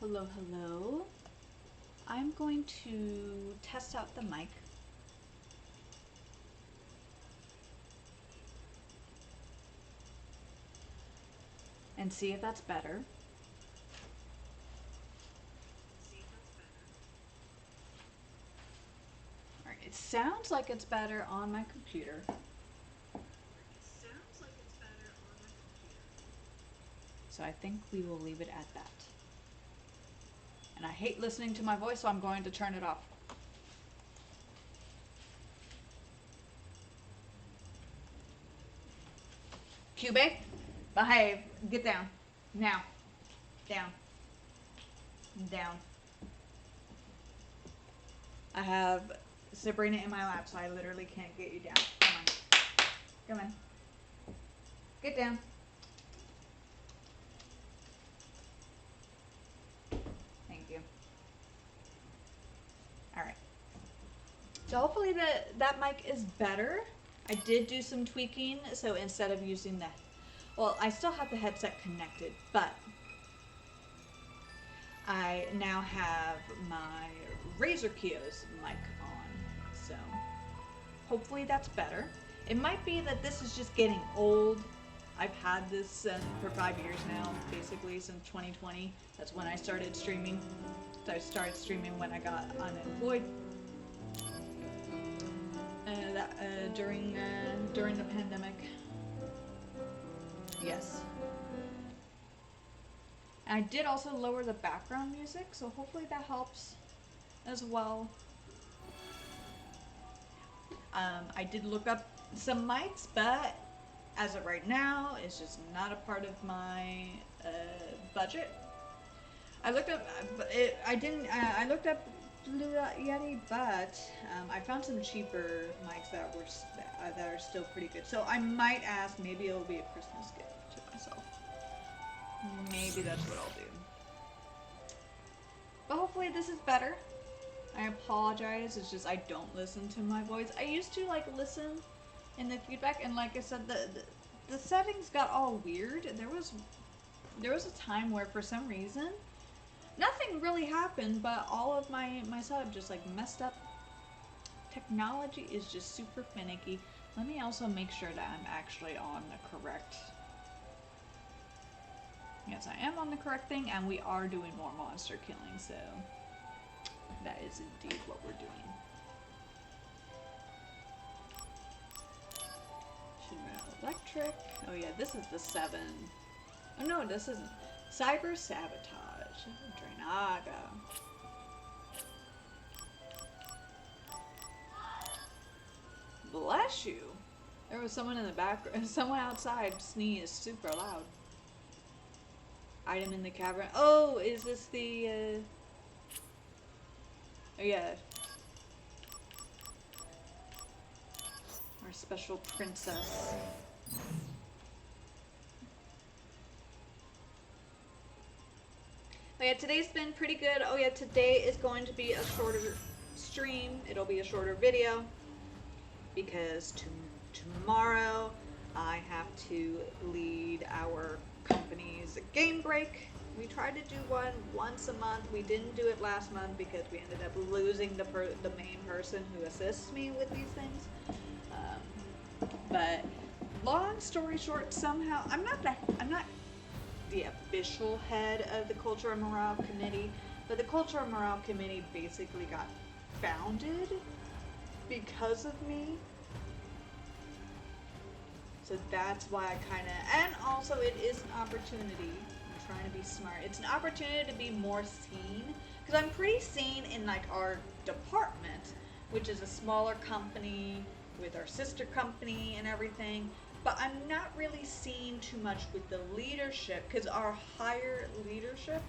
Hello, hello. I'm going to test out the mic. And see if that's better. Alright, it sounds like it's better on my computer. So I think we will leave it at that. And I hate listening to my voice, so I'm going to turn it off. Cube, behave. Get down. Now. Down. Down. I have Sabrina in my lap, so I literally can't get you down. Come on. Come on. Get down. Thank you. Alright. So hopefully that mic is better. I did do some tweaking, so instead of using the... Well, I still have the headset connected, but I now have my Razer Kios mic on, so hopefully that's better. It might be that this is just getting old. I've had this for 5 years now, basically since 2020. That's when I started streaming. So I started streaming when I got unemployed. During the pandemic. Yes. I did also lower the background music, so hopefully that helps as well. I did look up some mics, but as of right now, it's just not a part of my budget. I looked up, I looked up Blue Yeti, but I found some cheaper mics that are still pretty good. So I might ask, maybe it'll be a Christmas gift to myself. Maybe that's what I'll do. But hopefully this is better. I apologize, it's just I don't listen to my voice. I used to like listen in the feedback, and like I said, the settings got all weird. There was a time where for some reason nothing really happened, but all of my setup just like messed up. Technology is just super finicky. Let me also make sure that I'm actually on the correct... Yes, I am on the correct thing, and we are doing more monster killing, so that is indeed what we're doing. Electric. Oh yeah, this is the 7. Oh no, this isn't. Cyber Sabotage. Drainaga. Bless you. There was someone in the background. Someone outside sneezed super loud. Item in the cavern. Oh, is this the... Oh yeah. Our special princess. Oh yeah, today's been pretty good. Oh yeah, today is going to be a shorter stream. It'll be a shorter video because tomorrow I have to lead our company's game break. We tried to do one once a month. We didn't do it last month because we ended up losing the main person who assists me with these things. But long story short, somehow I'm not the official head of the Culture and Morale Committee, but the Culture and Morale Committee basically got founded because of me. So that's why I kind of, and also it is an opportunity. I'm trying to be smart. It's an opportunity to be more seen, because I'm pretty seen in like our department, which is a smaller company with our sister company and everything. But I'm not really seen too much with the leadership, because our higher leadership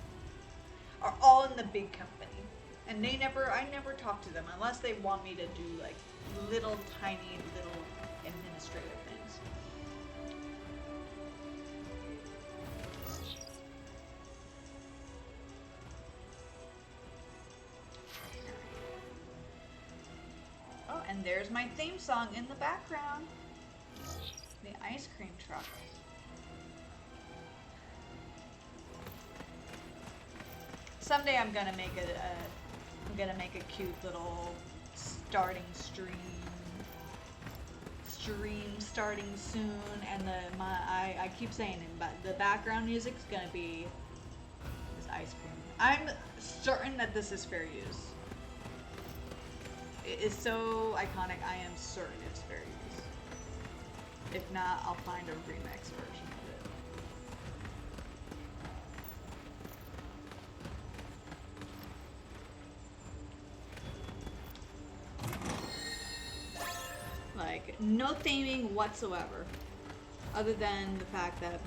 are all in the big company, and I never talk to them unless they want me to do like little tiny little administrative things. Oh, and there's my theme song in the background. The ice cream truck. Someday I'm gonna make I'm gonna make a cute little starting stream starting soon, and I keep saying it, but the background music's gonna be this ice cream. I'm certain that this is fair use. It is so iconic. I am certain it's fair use. If not, I'll find a remix version of it. Like, no theming whatsoever. Other than the fact that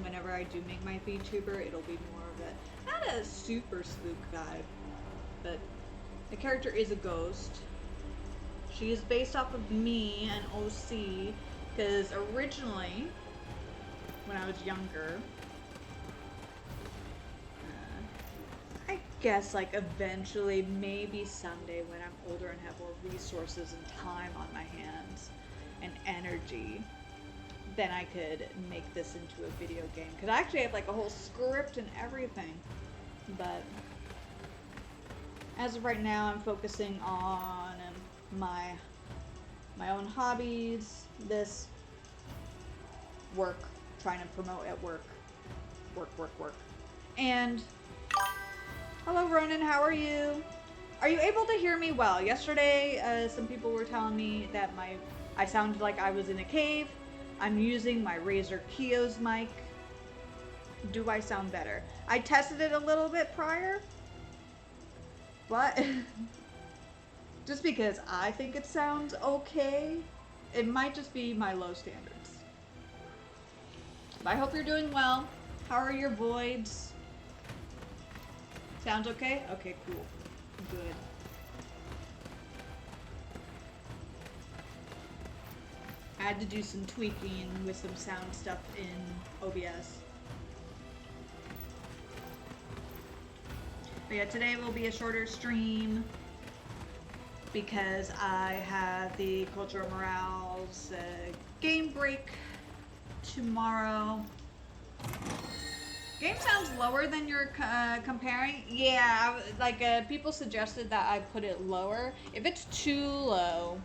whenever I do make my VTuber, it'll be more of not a super spook vibe, but the character is a ghost. She is based off of me and OC, because originally, when I was younger, I guess like eventually, maybe someday when I'm older and have more resources and time on my hands and energy, then I could make this into a video game. Because I actually have like a whole script and everything. But as of right now, I'm focusing on my own hobbies, this, work, trying to promote at work, and hello Ronan, how are you? Are you able to hear me well? Yesterday, some people were telling me that I sounded like I was in a cave. I'm using my Razer Kios mic. Do I sound better? I tested it a little bit prior, but just because I think it sounds okay, it might just be my low standards. But I hope you're doing well. How are your voids? Sounds okay? Okay, cool. Good. I had to do some tweaking with some sound stuff in OBS. But yeah, today will be a shorter stream because I have the Cultural Morales game break tomorrow. Game sounds lower than you're comparing. Yeah, like people suggested that I put it lower. If it's too low,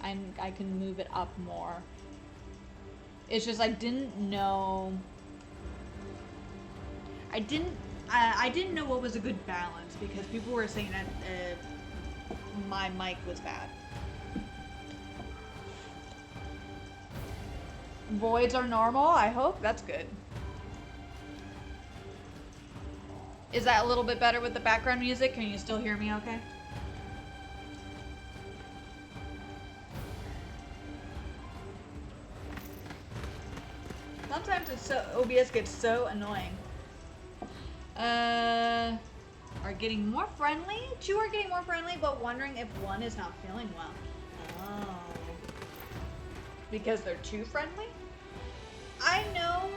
I can move it up more. It's just I didn't know. I didn't know what was a good balance because people were saying that my mic was bad. Voids are normal, I hope. That's good. Is that a little bit better with the background music? Can you still hear me okay? Sometimes OBS gets so annoying. Are getting more friendly? Two are getting more friendly, but wondering if one is not feeling well. Oh. Because they're too friendly? I know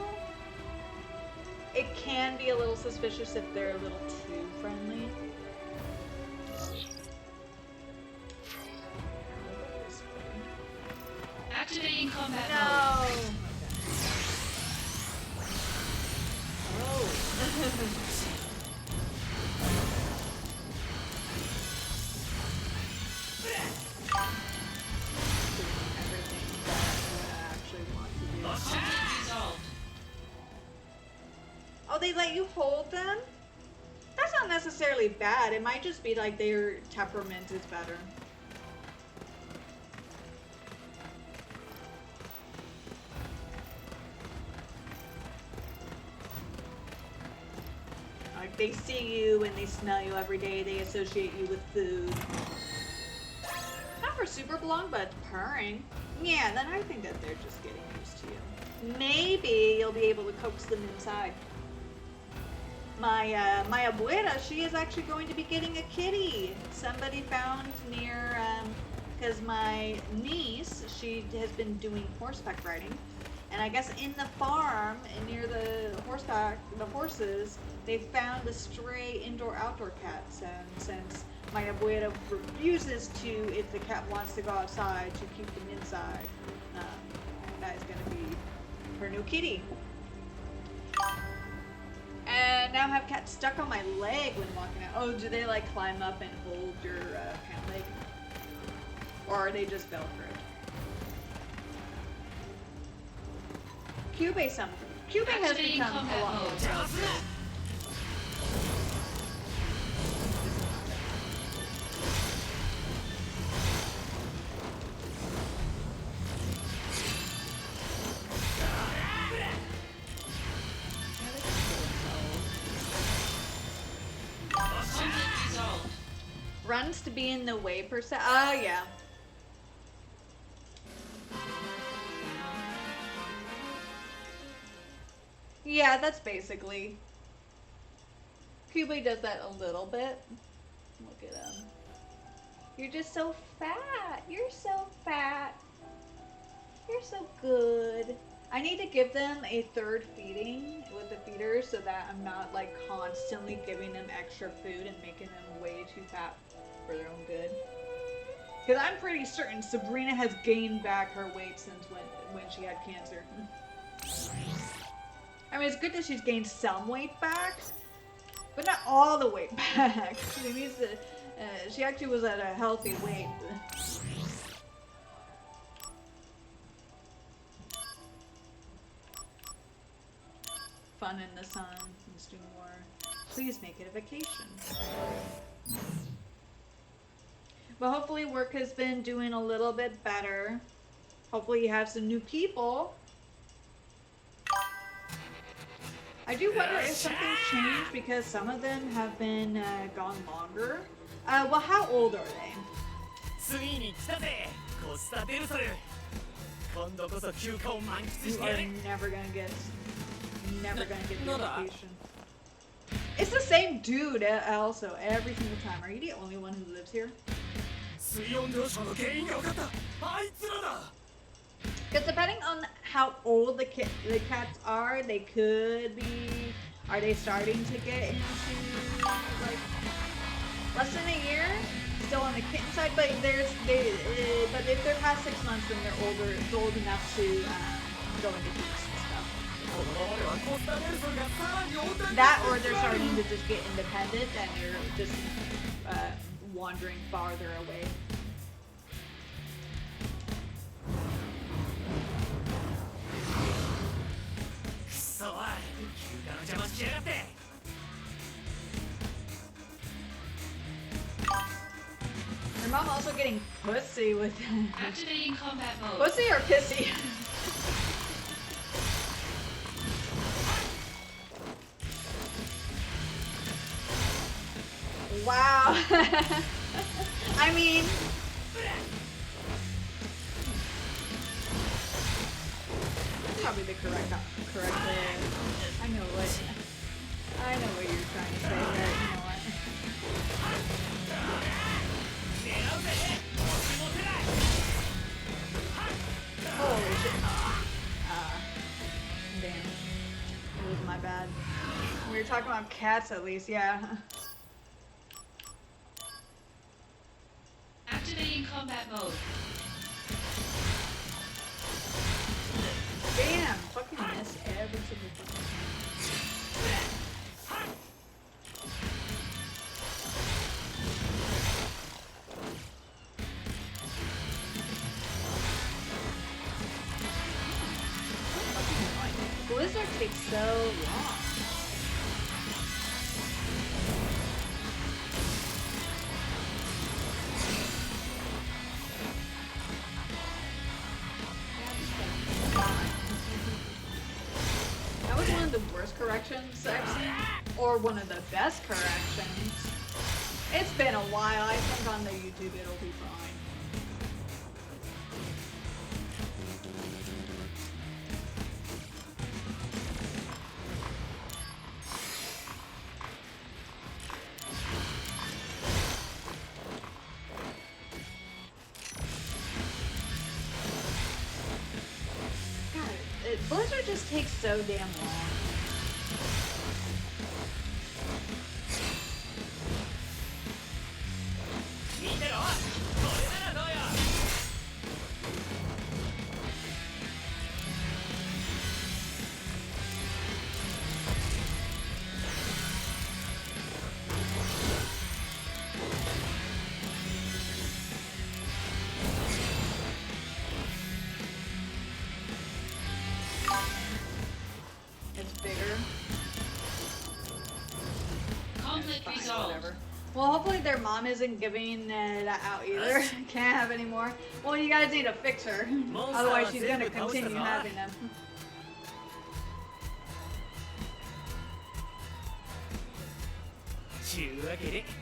it can be a little suspicious if they're a little too friendly. Activating combat mode. No! Oh. Oh, they let you hold them? That's not necessarily bad. It might just be like their temperament is better. Like they see you and they smell you every day. They associate you with food. Not for super long, but purring. Yeah, then I think that they're just getting used to you. Maybe you'll be able to coax them inside. My abuela, she is actually going to be getting a kitty. Somebody found near, because my niece, she has been doing horseback riding. And I guess in the farm, near the horses, they found a stray indoor-outdoor cat. And since my abuela refuses to, if the cat wants to go outside, to keep them inside, that is going to be her new kitty. And I now have cats stuck on my leg when walking out. Oh, do they like climb up and hold your pant leg? Or are they just Velcroed? Cube has become a lot more powerful. Runs to be in the way per se. Oh, yeah. Yeah, that's basically. Cubely does that a little bit. Look at him. You're just so fat. You're so fat. You're so good. I need to give them a third feeding with the feeder so that I'm not like constantly giving them extra food and making them way too fat for their own good. Because I'm pretty certain Sabrina has gained back her weight since when she had cancer. I mean, it's good that she's gained some weight back, but not all the weight back. She needs to. She actually was at a healthy weight. Fun in the sun. Let's do more. Please make it a vacation. But hopefully work has been doing a little bit better. Hopefully you have some new people. I do wonder if something's changed because some of them have been gone longer. Well, how old are they? You are never gonna get the vacation. It's the same dude also every single time. Are you the only one who lives here? Because depending on how old the cats are, they could be. Are they starting to get into like less than a year? Still on the kitten side, but but if they're past 6 months, then they're older. It's old enough to go into heats and stuff. That, or they're starting to just get independent and they're just wandering farther away. Your mom also getting pussy with Activating combat mode. pussy or pissy? Wow. I mean, probably the correct way. I know what you're trying to say, but you know what? Holy shit. Damn. It was my bad. We were talking about cats at least, yeah. Activating combat mode. Damn, fucking miss every single fucking time. Blizzard takes so long. That was one of the worst corrections I've seen, or one of the best corrections. It's been a while. I think on the YouTube it'll be fine. Blizzard just takes so damn long. resolved. whatever. Well, hopefully their mom isn't giving that out either. Can't have any more. Well, you guys need to fix her. Otherwise, she's gonna continue having them.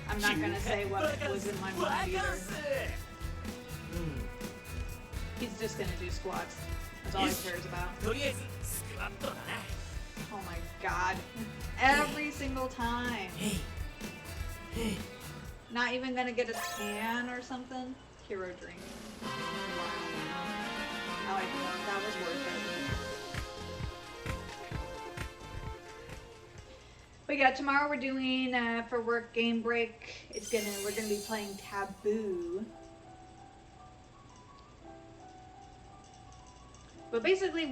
I'm not gonna say what was in my mind either. He's just gonna do squats. That's all he cares about. Oh my god. Every single time. Not even gonna get a tan or something? Hero drink. Wow. I like that. That was worth it. But yeah, tomorrow we're doing for work game break. We're gonna be playing Taboo. But basically,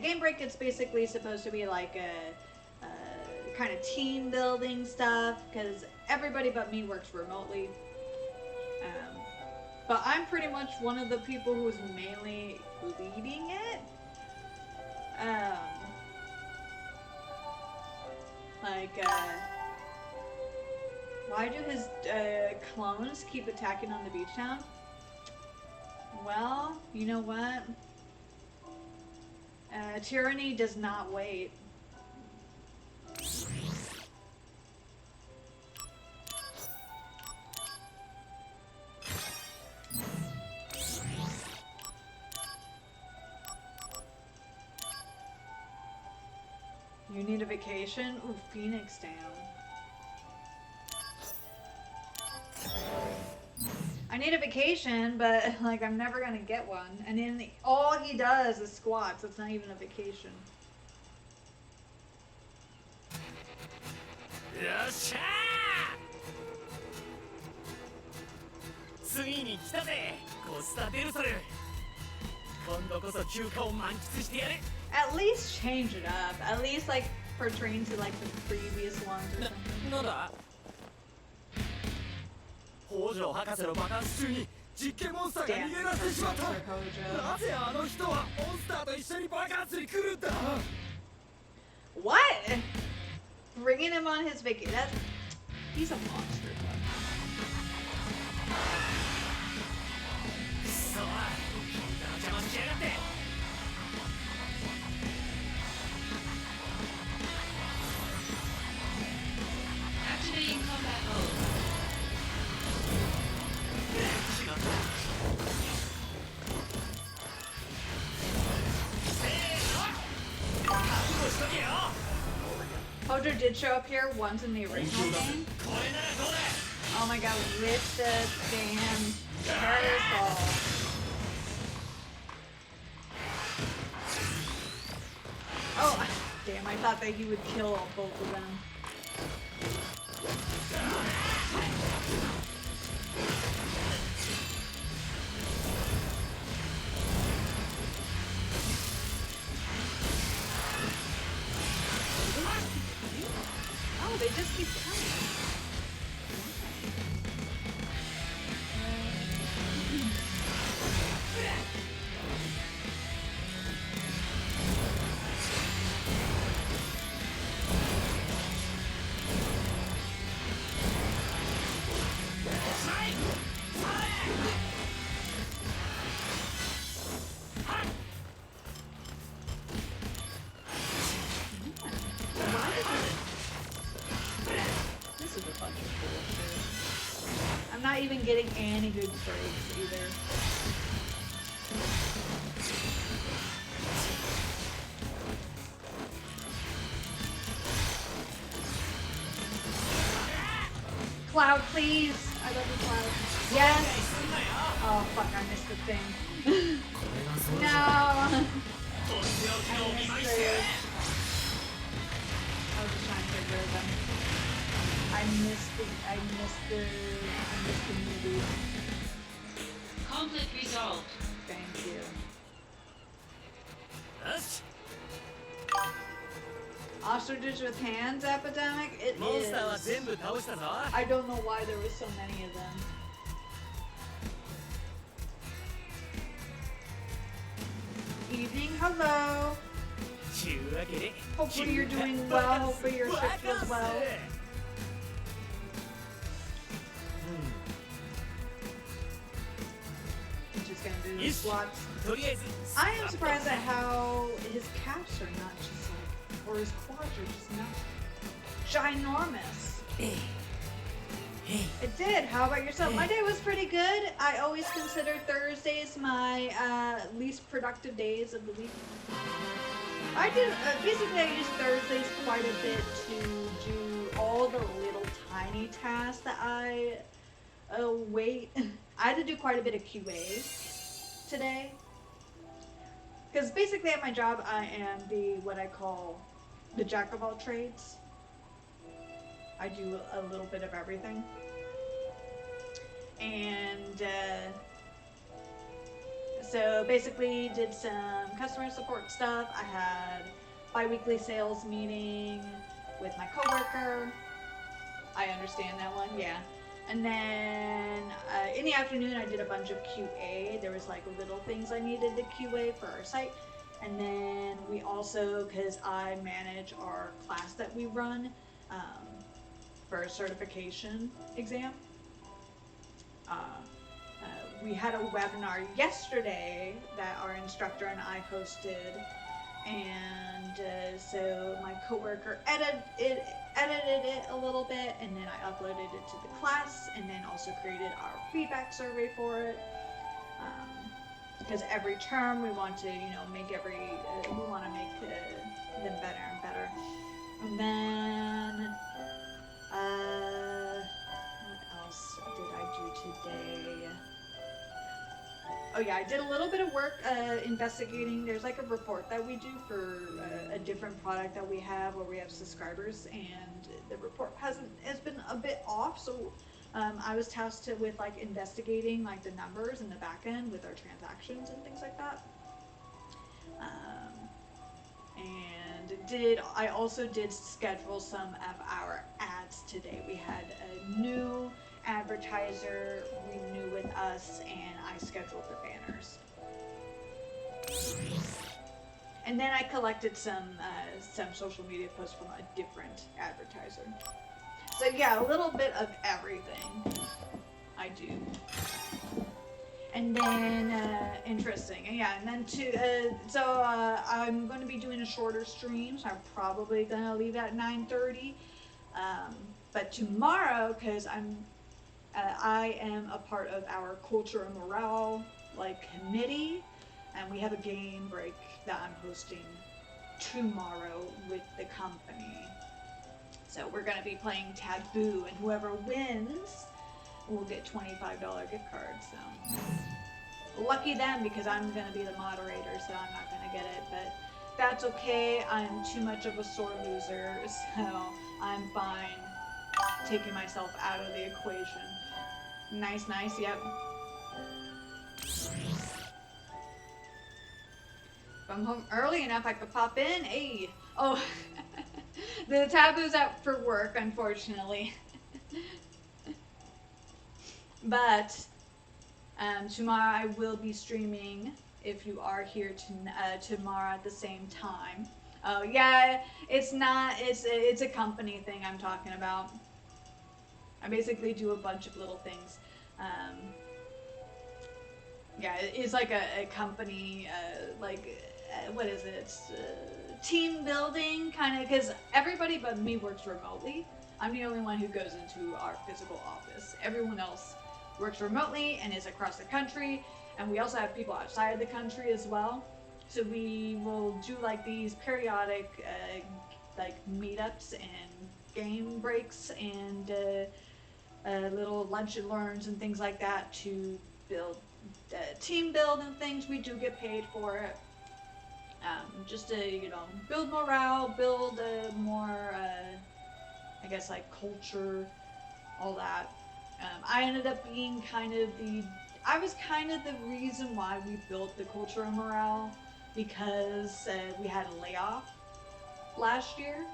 game break. It's basically supposed to be like a kind of team building stuff because everybody but me works remotely. But I'm pretty much one of the people who's mainly leading it. Why do his clones keep attacking on the beach town? Well, you know what? Tyranny does not wait. You need a vacation? Ooh, Phoenix down. I need a vacation, but like I'm never gonna get one. And then all he does is squats. It's not even a vacation. At least change it up. At least like portraying to like the previous ones or something. Damn, what? Bringing him on his vacation? He's a monster. Activating combat mode. Hojo did show up here once in the original game. Oh my god, with the damn parasol. Oh, damn, I thought that he would kill both of them. Oh, they just keep coming. This is a bunch of bullshit. I'm not even getting any good breaks either. Cloud, please! I love you, Cloud. Yes! Oh, fuck, I missed the thing. No! I missed it. I was just trying to get rid of them. I missed the movie. Conflict resolved. Thank you. Ostriches with hands epidemic? It is. I don't know why there was so many of them. Evening, hello. Hopefully you're doing well. Hopefully your shift was well. through slots. I am surprised at how his caps are not just like, or his quads are just not ginormous. It did. How about yourself? My day was pretty good. I always consider Thursdays my least productive days of the week. I do, basically I use Thursdays quite a bit to do all the little tiny tasks that I wait. I had to do quite a bit of QA today. Because basically at my job I am what I call the jack of all trades. I do a little bit of everything. And so basically did some customer support stuff. I had bi-weekly sales meeting with my coworker. I understand that one, yeah. And then in the afternoon I did a bunch of QA. There was like little things I needed to QA for our site. And then we also, because I manage our class that we run for a certification exam, we had a webinar yesterday that our instructor and I hosted, and so my coworker edited it a little bit, and then I uploaded it to the class, and then also created our feedback survey for it. Because every term we want to, make we want to make them better and better. And then, what else did I do today? Oh yeah, I did a little bit of work investigating. There's like a report that we do for a different product that we have where we have subscribers, and the report has been a bit off. So I was tasked with like investigating like the numbers in the back end with our transactions and things like that. And I also did schedule some of our ads today. We had a new advertiser renew with us, and I scheduled the banners. And then I collected some social media posts from a different advertiser. So yeah, a little bit of everything I do. And then, interesting, yeah, and then I'm going to be doing a shorter stream, so I'm probably going to leave at 9:30. But tomorrow, because I am a part of our culture and morale committee, and we have a game break that I'm hosting tomorrow with the company. So we're going to be playing Taboo, and whoever wins will get $25 gift cards. So lucky them, because I'm going to be the moderator, so I'm not going to get it. But that's okay. I'm too much of a sore loser, so I'm fine taking myself out of the equation. Nice, yep. If I'm home early enough, I could pop in. Hey. Oh, the Taboo's out for work, unfortunately. But tomorrow I will be streaming if you are here tomorrow at the same time. Oh yeah, it's a company thing I'm talking about. I basically do a bunch of little things. Yeah, it's like a company, what is it? It's team building, kind of, because everybody but me works remotely. I'm the only one who goes into our physical office. Everyone else works remotely and is across the country, and we also have people outside of the country as well. So we will do like these periodic meetups and game breaks and little lunch and learns and things like that to build team build and things. We do get paid for it. Just to build morale, build more I guess culture, all that. I ended up being I was kind of the reason why we built the culture and morale, because we had a layoff last year,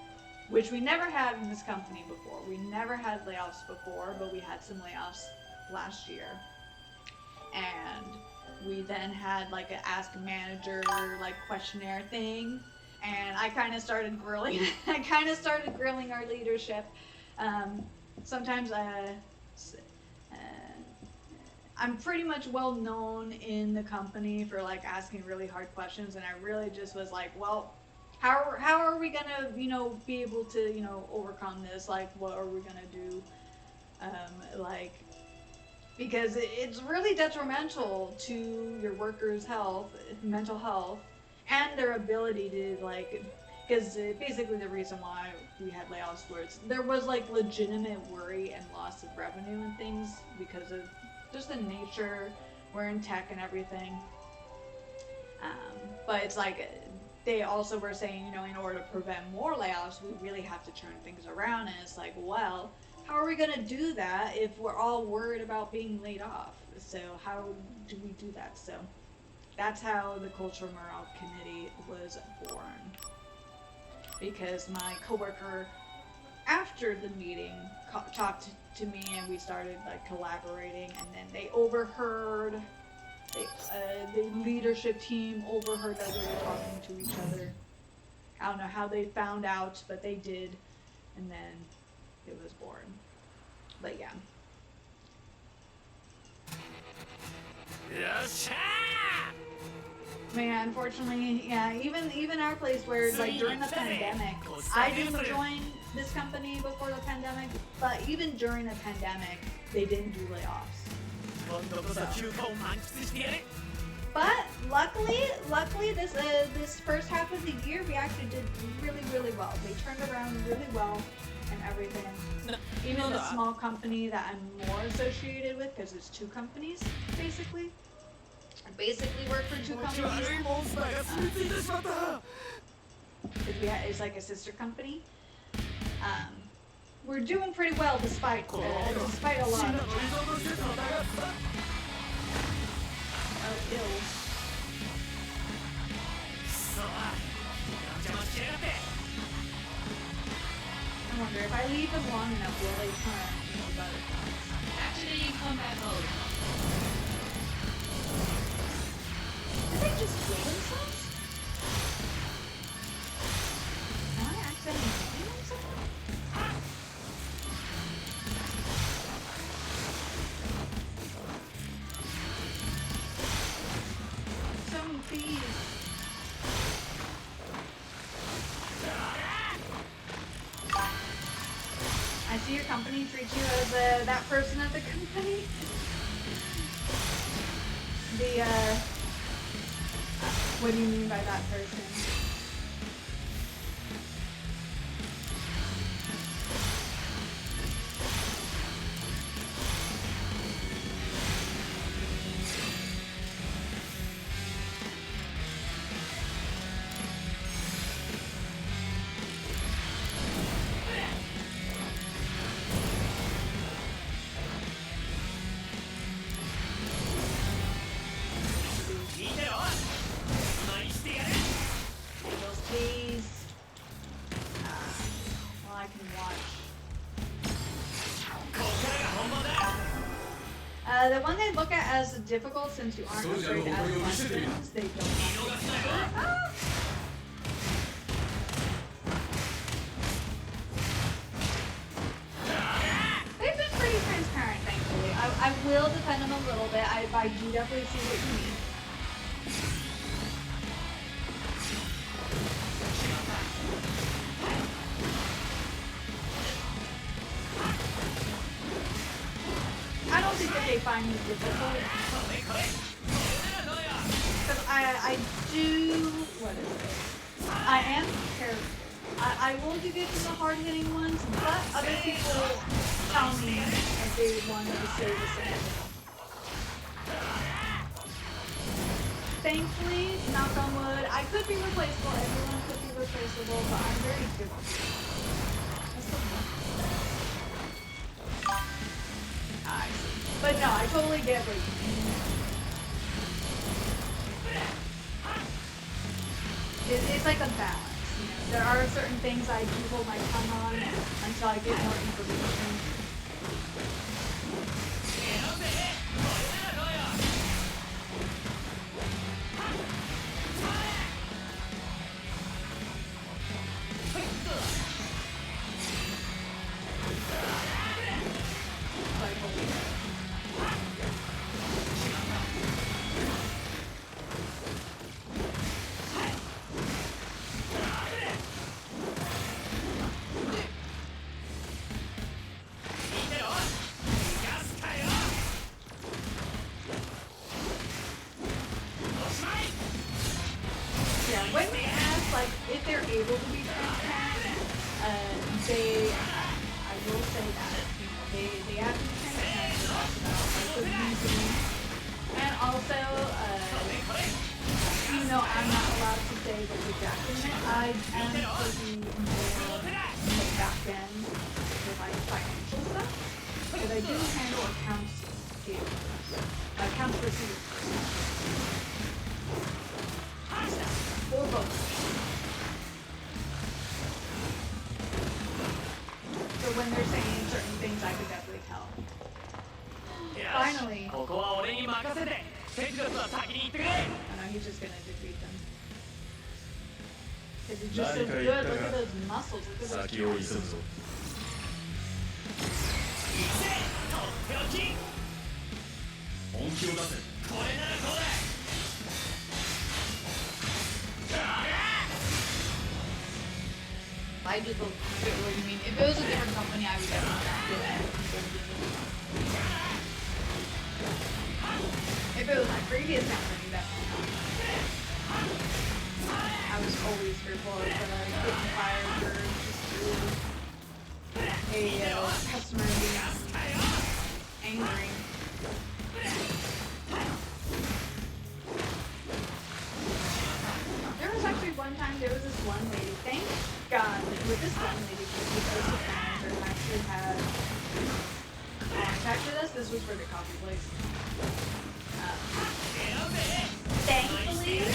which we never had in this company before. We never had layoffs before, but we had some layoffs last year. And we then had an ask manager questionnaire thing, and I kind of started grilling. Our leadership. Sometimes I'm pretty much well known in the company for like asking really hard questions, and I really just was like, well, how are we gonna be able to overcome this? Like, what are we gonna do? Like, because it's really detrimental to your workers' health, mental health, and their ability to like. Because basically the reason why we had layoffs was there was like legitimate worry and loss of revenue and things because of just the nature. We're in tech and everything. But it's like they also were saying, in order to prevent more layoffs, we really have to turn things around. And it's like, well, how are we going to do that if we're all worried about being laid off? So how do we do that? So that's how the Cultural Morale Committee was born. Because my coworker, after the meeting, talked to me, and we started like collaborating, and then they overheard. The leadership team overheard that we were talking to each other. I don't know how they found out, but they did, and then it was born. But yeah. Man, unfortunately, yeah, even our place where, like, during the pandemic, I didn't join this company before the pandemic, but even during the pandemic, they didn't do layoffs. But luckily, this first half of the year, we actually did really well. They turned around really well and everything. Even the small company that I'm more associated with, because it's two companies, basically. I basically work for two companies. It's like a sister company. We're doing pretty well despite a lot of challenges. Oh, ew. I wonder if I leave them long enough, will they turn into butterflies? Activating combat mode. Did they just kill themselves? Am I accidentally hitting themselves? So many bees. I see your company treats you as that person at the company. What do you mean by that person? The one they look at as difficult, since you aren't afraid as questions, they don't have They've been pretty transparent, thankfully. I will defend them a little bit. I do definitely see what you mean. I don't think that they find me difficult. Because I do, what is it? I am careful. I will do good to the hard-hitting ones, but other people tell me that they want to say the same. Thankfully, knock on wood, I could be replaceable. Everyone could be replaceable, but I'm very different. That's the point. I see. But no, I totally get what you mean. It's like a balance. There are certain things I do hold my tongue on until I get more information. No, I'm not allowed to say what's exactly in it. I am supposed to be more in the back end with like financial stuff, but I do handle accounts too. Accounts receivable. Or both. So when they're saying certain things, I could definitely tell. Finally. Oh no, he's just gonna defeat them. Because he's just so good. Look at those muscles. Look at those. I do the what you mean. If it was a different company, I would definitely not do it. If it was my previous company, definitely not. I was always fearful of getting fired for just a customer being angry. There was actually one time, there was this one lady, thank God, with this one lady, because the manager actually had contacted us. This was for the coffee place. Thankfully,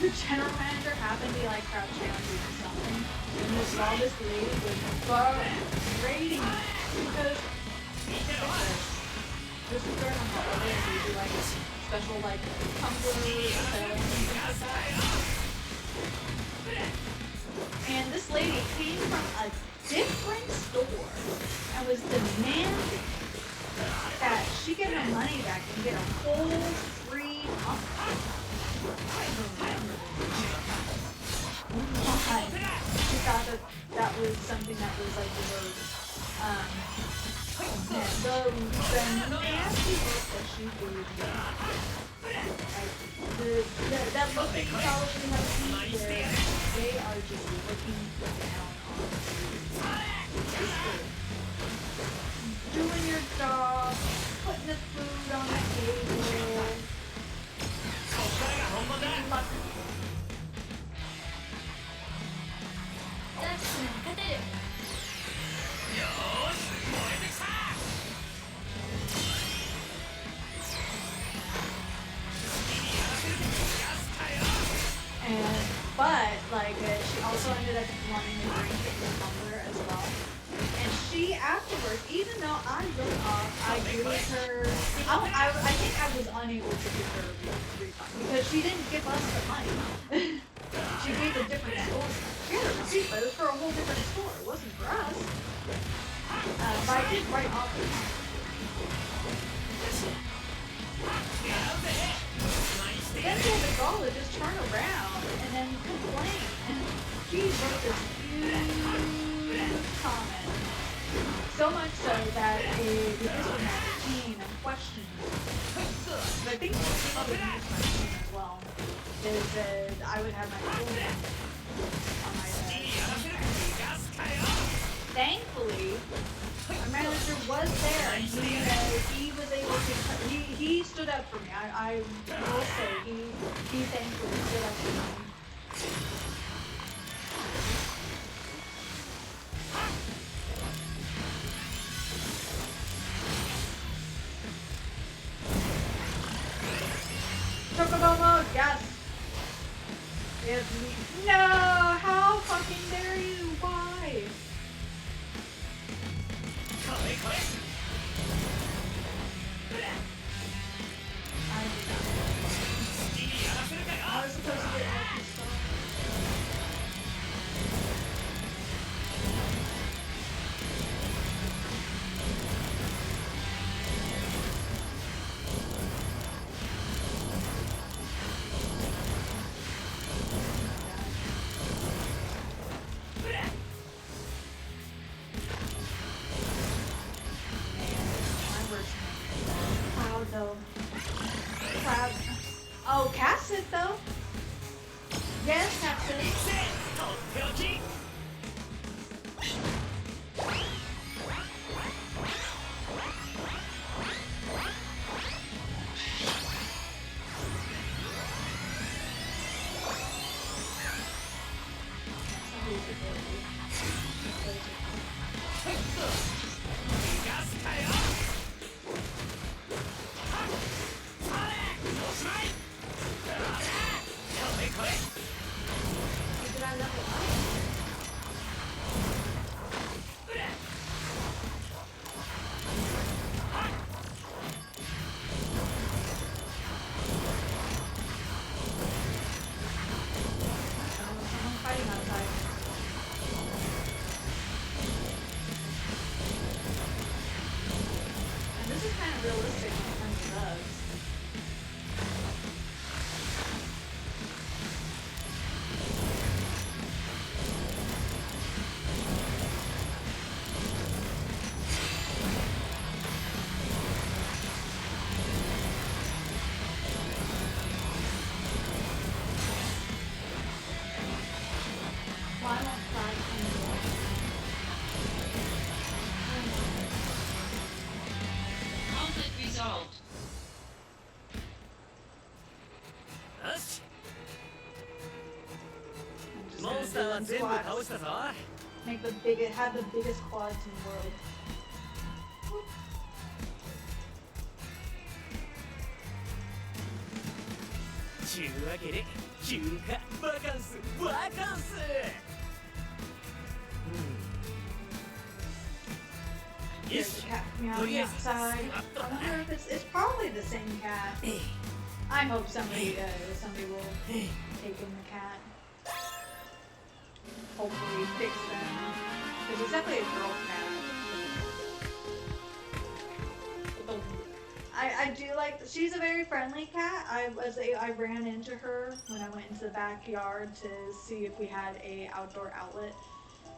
the general manager happened to be like crouched down doing something, and we saw this lady was berating me because this is during the holidays. We do like special like tumbler sales and things like that. And this lady came from a different store and was demanding that she get her money back and get a whole free tumbler. I remember why. She thought that was something that was like the nasty look that she gave me. Like, that look that you probably have seen where they are just looking down on you. Doing your job, putting the food on the table. But like she also ended up wanting to drink the tumbler as well. And she afterwards, even though I wrote off, I gave her. I think I was unable to give her a refund because she didn't give us the money. She gave a different store. She had a receipt, but it was for a whole different store. It wasn't for us. But I did write off the money. Then she had the gall to just turn around and then complain. And she wrote this huge comment. So much so that the history magazine questioned it. But I think the people would use my name as well. Is that I would have my full name on my Thankfully, our manager was there and he was able to, he stood up for me. I will say, he thankfully stood up for me. Chocobo mode, yes! No! How fucking dare you? Why? I was supposed to get all this stuff. realistic when it comes to bugs. Why won't fly come Conflict resolved. よし I'm just モ gonna ンスターは do 全部 squats. 倒したぞ Make the biggest, have the biggest quads in the world. ちゅうわけで休暇バカンスよ There's し a cat meowing とりあえず outside. I wonder if it's probably the same cat. I hope somebody will take in the cat. Hopefully fix them. Because it's definitely a girl cat. I do like, she's a very friendly cat. I ran into her when I went into the backyard to see if we had a outdoor outlet.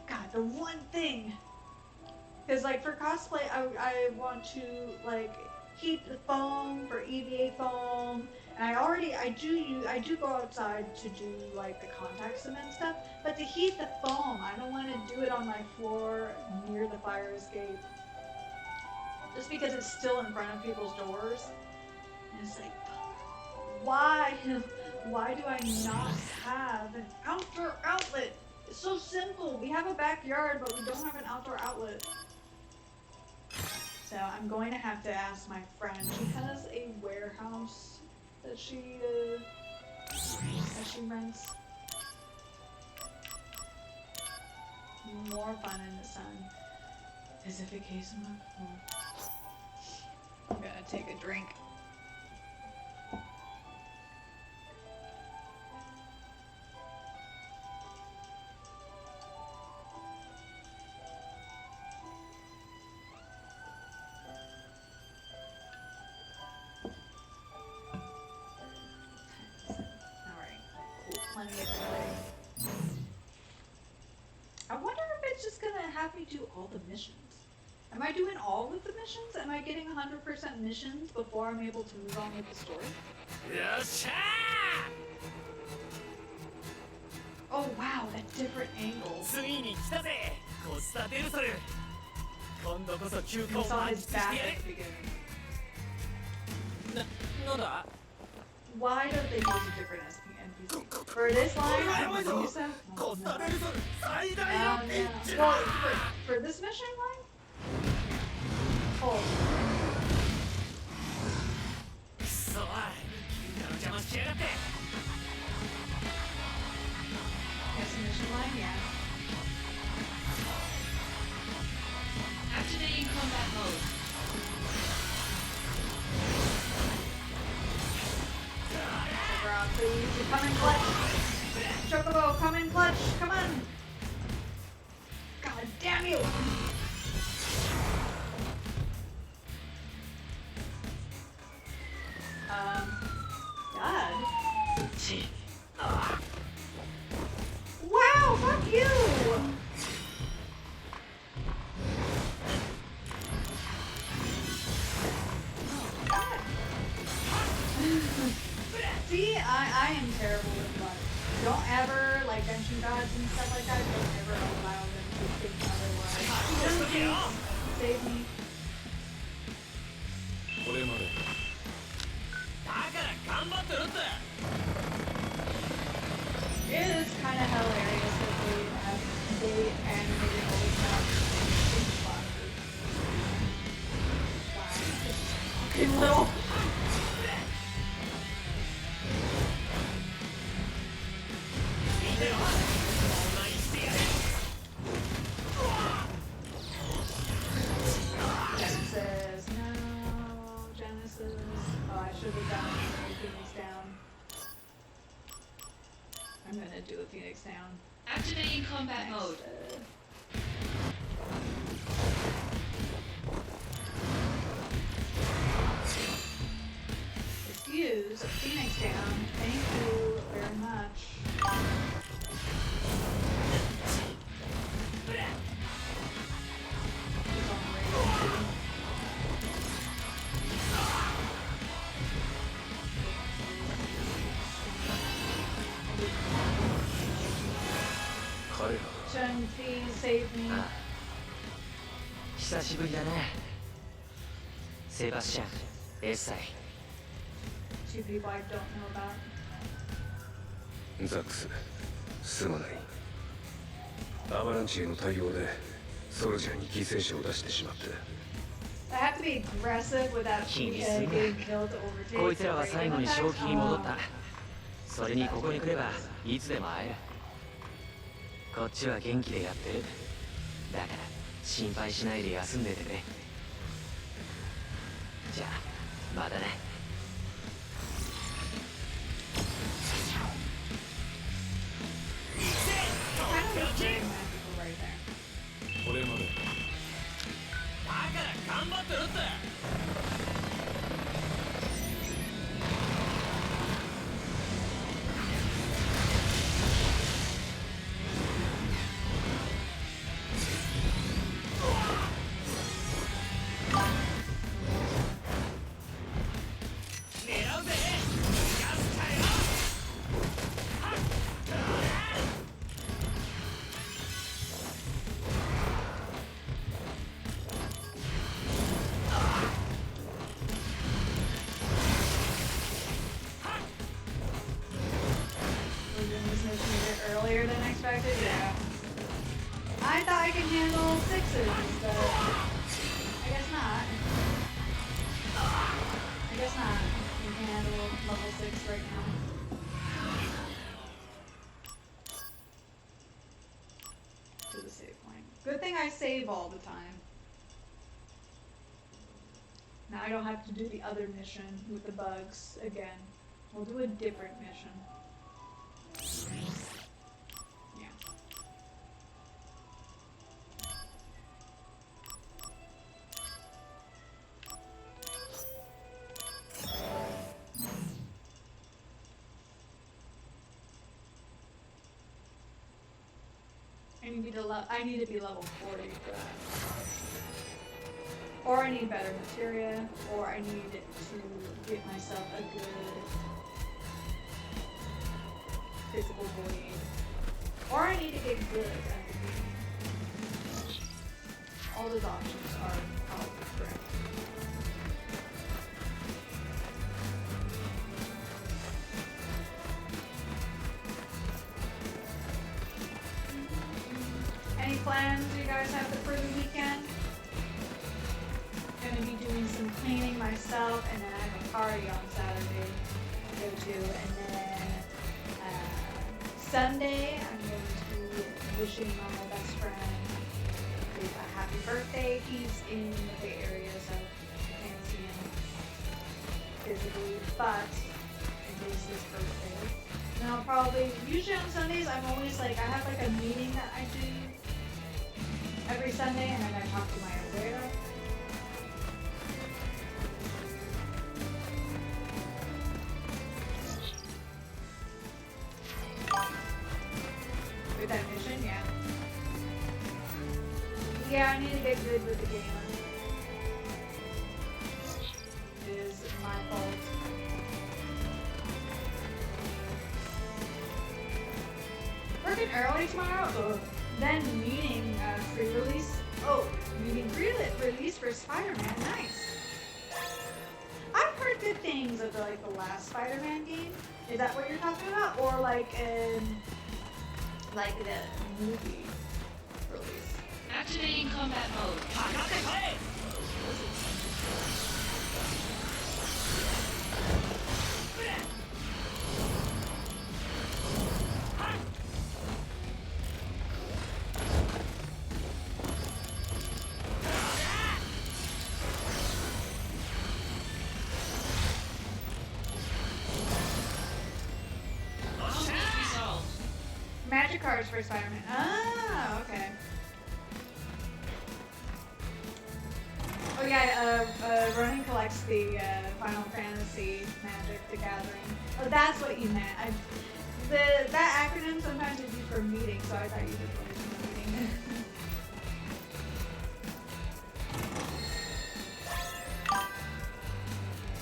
God, the one thing, because like for cosplay, I want to like heat the foam for EVA foam, and I do go outside to do like the contact cement stuff, but to heat the foam, I don't want to do it on my floor near the fire escape. Just because it's still in front of people's doors. And it's like, why? Why do I not have an outdoor outlet? It's so simple. We have a backyard, but we don't have an outdoor outlet. So I'm going to have to ask my friend. She has a warehouse that she rents. More fun in the sun. Acidification. I'm gonna take a drink. Alright, cool. Plenty of delay. I wonder if it's just gonna have me do all the missions. Am I doing all of the missions? Am I getting 100% missions before I'm able to move on with the story? よっしゃ Oh wow, at different angles. ついに来たぜコスタデルソル今度こそ休暇 We を saw 満喫 his して back や at れ the beginning. なんだ Why don't they use a different NPC? For this line, you said? コスタデルソル最大 Oh のピ yeah. ンチ Well, だ for this mission line? Oh, くそ休暇の邪魔しやがって yes, mission line, yeah. Activating combat mode. Sephiroth, please, come in clutch. Chocobo, come in clutch. Come on. God damn you. God. Wow, fuck you. God. See, I am terrible with luck. Don't ever, like, Genshin gods and stuff like that, don't ever allow them to think otherwise. Just please, save me. これまでだから頑張ってるって It is kind of hilarious that they animated all these maps in boxes. Wow. Fucking little. Genesis, no, Genesis. Oh, I should have done a Phoenix down. I'm gonna do a Phoenix down. Activating combat mode. moves Phoenix down. Thank you very much. He's on the radio. 彼らは Chen, please save me. ああ久しぶりだねセバスチャンエッサイ Two people I don't know about. ザックスすまないアバランチへの対応でソルジャーに犠牲者を出してしまって I have to be aggressive without 気にすんな getting killed to overtake. こいつらは最後に正気に戻ったそれにここに来ればいつでも会えるこっちは元気でやってるだから心配しないで休んでてくれじゃあまたね Kind of looks very magical right there. これまでだから頑張ってるって We're doing this mission a bit earlier than expected, yeah. I thought I could handle sixes, but I guess not. I guess not. We can handle level 6 right now. To the save point. Good thing I save all the time. Now I don't have to do the other mission with the bugs again. We'll do a different mission. Yeah. I need to be level 40 for that. Or I need better materia, or I need to get myself a good physical blade. Or I need to get good at the game. All those options are probably correct. Any plans you guys have for the weekend? Gonna be doing some cleaning myself, and then I have a party on Saturday to go to, and then Sunday I'm going to be wishing on my best friend a happy birthday. He's in the Bay Area, so I can't see him physically, but it is his birthday. And I'll probably, usually on Sundays, I'm always like, I have like a meeting that I do every Sunday, and then I talk to my abuela. With that mission, yeah. Yeah, I need to get good with the game. It is my fault. Working early tomorrow? Ugh. Then meeting pre-release. Oh, meeting pre-release for Spider-Man. Nice. I've heard good things of the last Spider-Man game. Is that what you're talking about, or like the movie release? Activating combat mode. かかってこい Conflict resolved. Magic cards for Spider-Man. Ah, okay. Oh yeah, Ronan collects the Final Fantasy Magic the Gathering. Oh, that's what you meant. That acronym sometimes is used for meeting, so I thought you just wanted to meeting.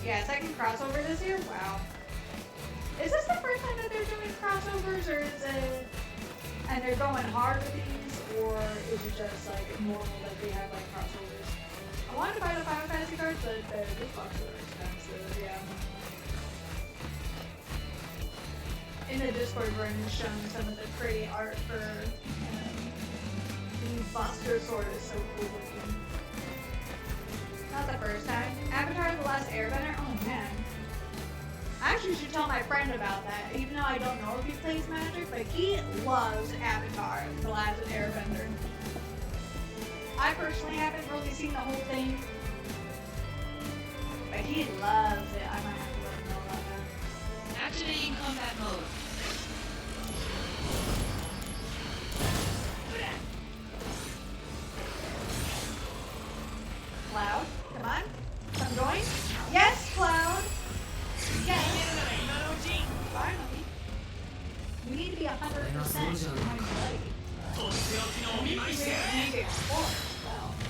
Yeah, second crossover this year? Wow. Is this the first time that they're doing crossovers, or is it... And they're going hard with these, or is it just like normal that they have like crossovers? I wanted to buy the Final Fantasy cards, but these boxes are expensive, yeah. In the Discord, we're showing some of the pretty art for the Buster Sword is so cool looking. Not the first time. Avatar: The Last Airbender? Oh man. I actually should tell my friend about that, even though I don't know if he plays Magic, but he loves Avatar: The Last Airbender. I personally haven't really seen the whole thing, but he loves it. I might have to let him know about that. Activating combat mode. Cloud, come on. Come join. Yes, Cloud. Yes. Finally. We need to be 100% ready. Well,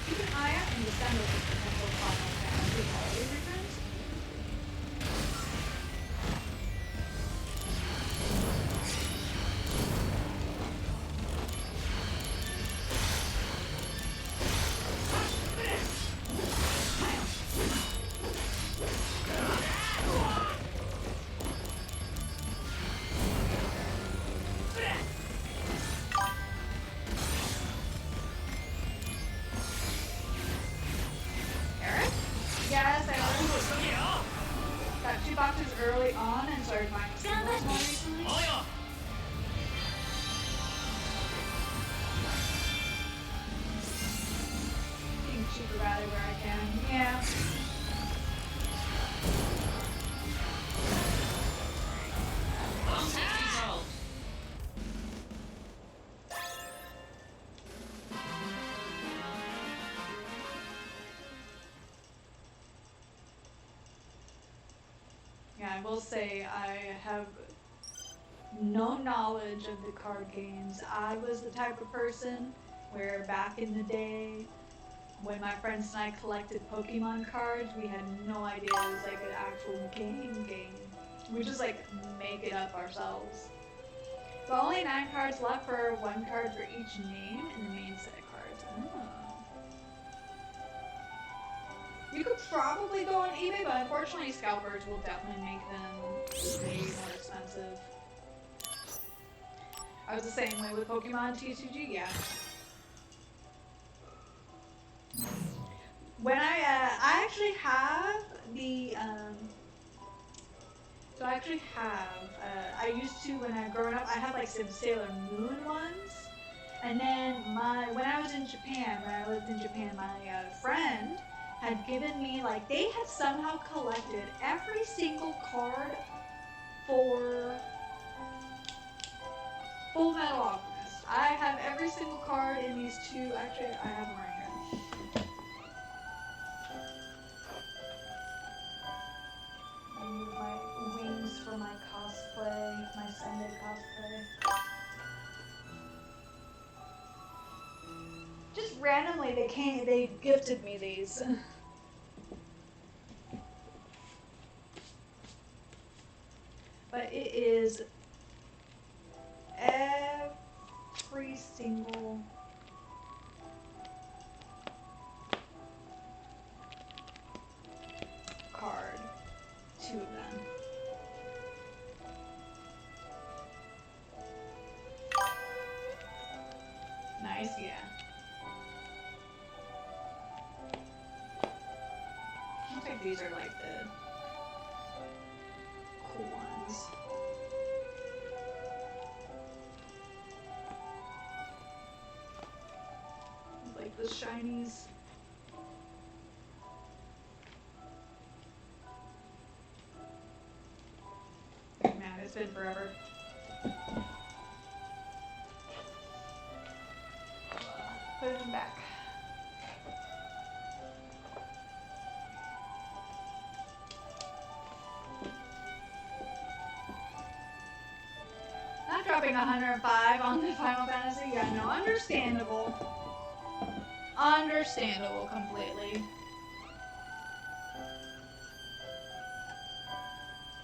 keep an eye out in December for potential Final Fantasy holiday returns. Early on and started buying singles more recently. Being cheaper value where I can. Yeah. Resolved. Yeah, I will say I have no knowledge of the card games. I was the type of person where back in the day, when my friends and I collected Pokemon cards, we had no idea it was like an actual game. We just like make it up ourselves. So only 9 cards left for 1 card for each name in the main set of cards. Oh. You could probably go on eBay, but unfortunately scalpers will definitely make them way more expensive. I was the same way with Pokemon TCG, yeah. When I actually have the, so I actually have, I used to, when I growing up, I had like some Sailor Moon ones. And then when I was in Japan, when I lived in Japan, my friend had given me, like, they had somehow collected every single card for Full Metal Alchemist. I have every single card in these 2, actually, I have them right here. I need my wings for my cosplay, my Sunday cosplay. Just randomly, they gifted me these. But it is every single card. 2 of them. Nice, yeah. Looks like these are like the cool ones. Like the shinies. Man, it's been forever. Put them back. dropping 105 on the Final Fantasy. Yeah, no, understandable. Understandable completely.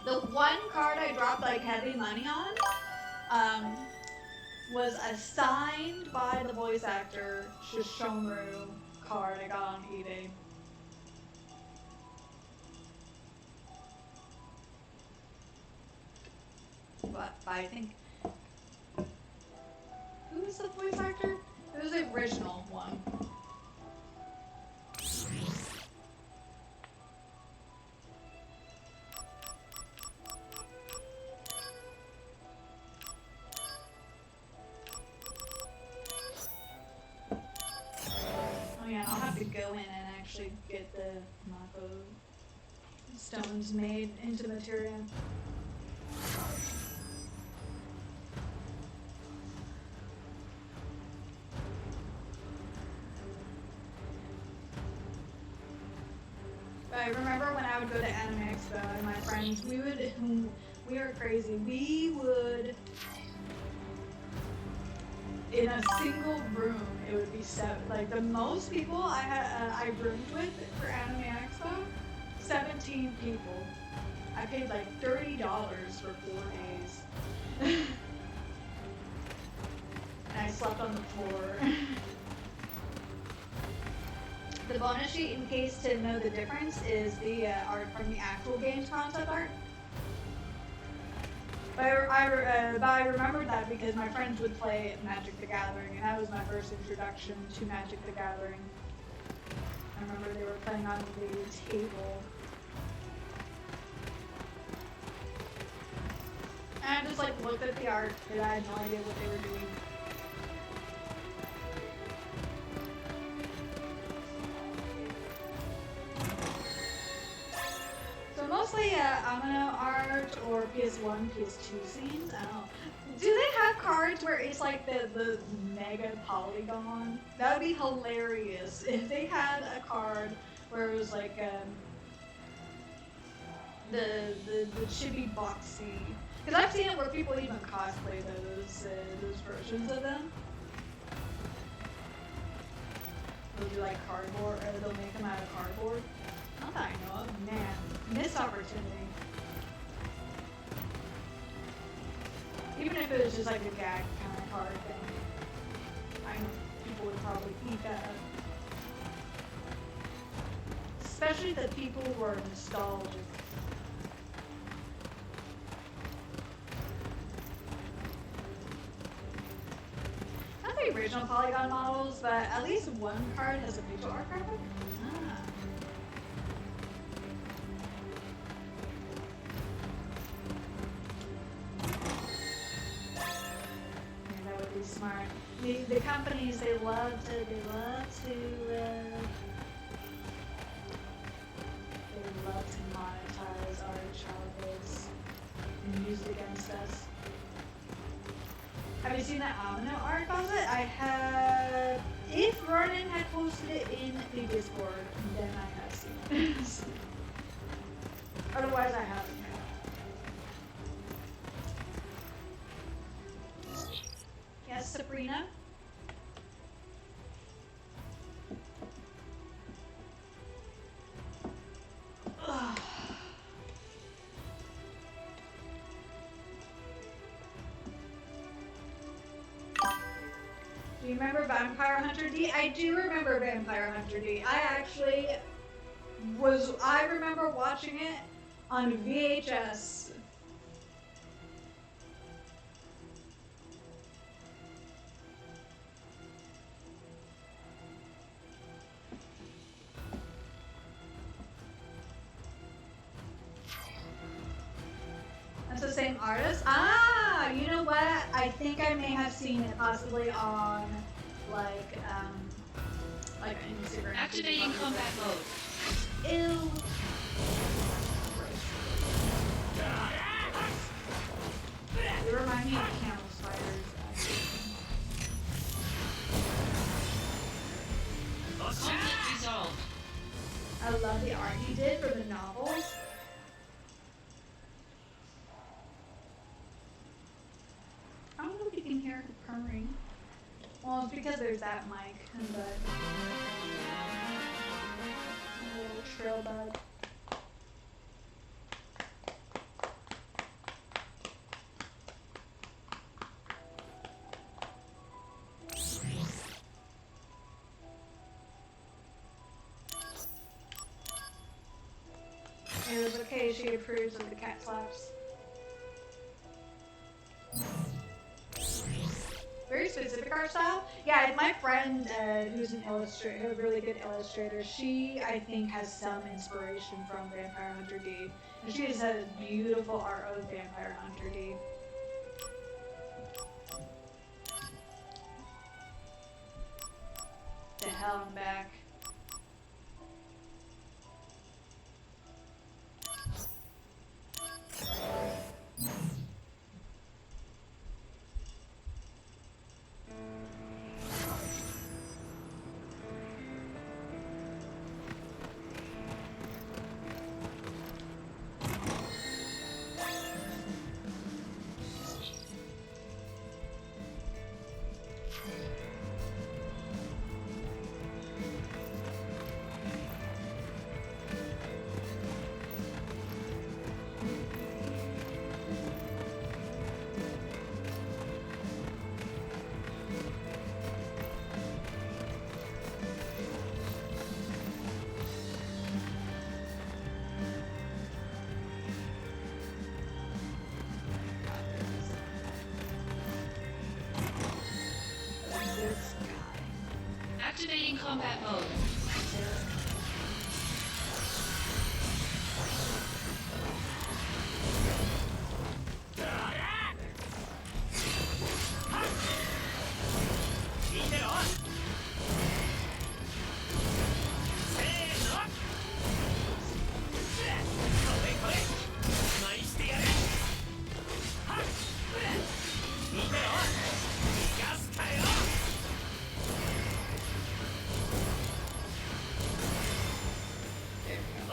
The one card I dropped like heavy money on, was a signed by the voice actor Shishomaru card I got on eBay. But I think, who was the voice actor? It was the original one. Oh yeah, I'll have to go in and actually get the Mako stones made into materia. I remember when I would go to Anime Expo and my friends, we were crazy. We would, in a single room, it would be 7. Like the most people I roomed with for Anime Expo, 17 people. I paid like $30 for 4 days. And I slept on the floor. The bonus sheet, in case to know the difference, is the art from the actual game's concept art. But I remembered that because my friends would play Magic the Gathering, and that was my first introduction to Magic the Gathering. I remember they were playing on the table. And I just like looked at the art, but I had no idea what they were doing. Mostly Amino art or PS1, PS2 scenes. I don't know. Do they have cards where it's like the mega polygon? That would be hilarious if they had a card where it was like the chibi boxy. Because I've seen it where people even cosplay those versions of them. They'll do like cardboard, or they'll make them out of cardboard. Not that I know of. Man, missed opportunity. Even if it was just like a gag kind of card thing, I know people would probably eat that up. Especially the people who are nostalgic. Not the original Polygon models, but at least one card has a pixel art graphic. Smart. The companies, they love to monetize our childhoods and use it against us. Have you seen that Amino art closet? I have. If Ronan had posted it in the Discord, then I have seen it. Otherwise, I haven't. Yes, Sabrina. Ugh. Do you remember Vampire Hunter D? I do remember Vampire Hunter D. I remember watching it on VHS. The same artist? Ah, you know what? I think I may have seen it possibly on like Instagram. Activating combat mode. Ew. They remind me of camel spiders. Conflict resolved. I love the art he did for the novels. I'm because there's that mic, but a little trail bug. It was okay, she approves of the cat slaps. Very specific art style. Yeah, my friend who's an illustrator, a really good illustrator, she, I think, has some inspiration from Vampire Hunter D. And she has a beautiful art of Vampire Hunter D. The hell, I'm back. Activating combat mode.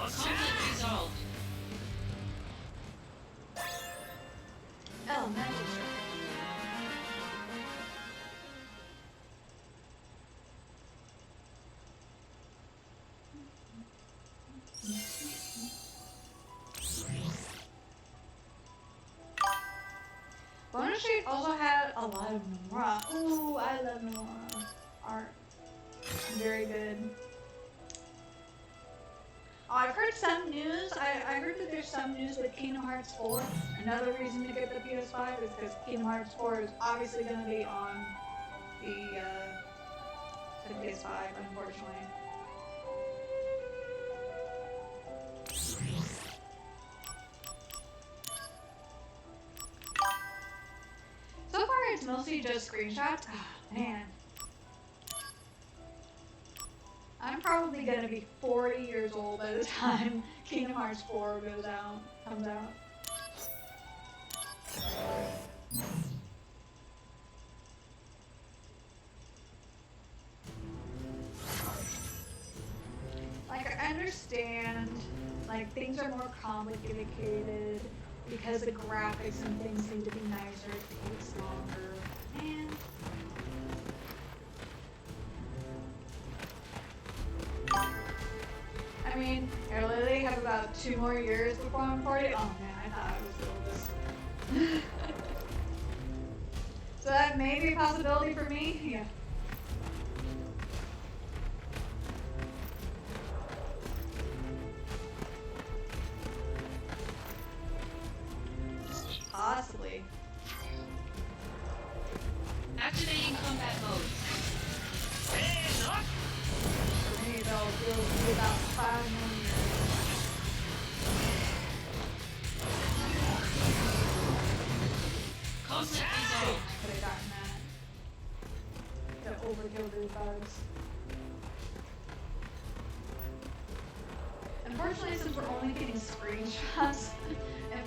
Conflict resolved. Elemental strike. Bonus Street also had a lot of Nora. Ooh, I love Nora art. Very good. Oh, I've heard some news. I heard that there's some news with Kingdom Hearts 4. Another reason to get the PS5 is because Kingdom Hearts 4 is obviously going to be on the PS5, unfortunately. So far, it's mostly just screenshots. Ah, man. I'm probably gonna be 40 years old by the time Kingdom Hearts 4 comes out. Like, I understand, like, things are more complicated because the graphics and things need to be nicer, it takes longer. Man. I mean, I literally have about 2 more years before I'm 40. Oh man, I thought I was the oldest. So that may be a possibility for me. Yeah. Possibly. Activating combat mode. For me, it'll be about 5 more years. Conflict resolved. Could have gotten that. The overkill these bugs. Unfortunately, since we're only getting screenshots,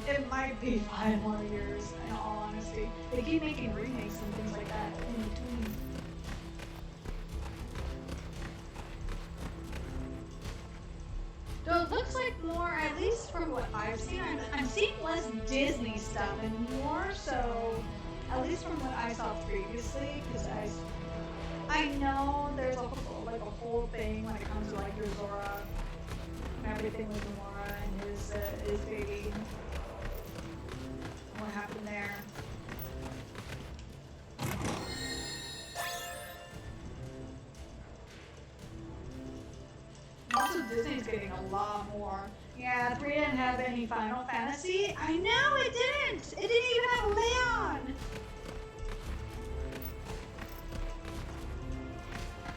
it might be 5 more years, in all honesty. They keep making remakes and things like that in between. So it looks like more, at least from what I've seen, I'm seeing less Disney stuff and more so, at least from what I saw previously, because I know there's a like a whole thing when it comes to like your Zora and everything with Gamora and his baby. What happened there? Also, Disney's getting a lot more. Yeah, 3 didn't have any Final Fantasy. I know it didn't. It didn't even have Leon.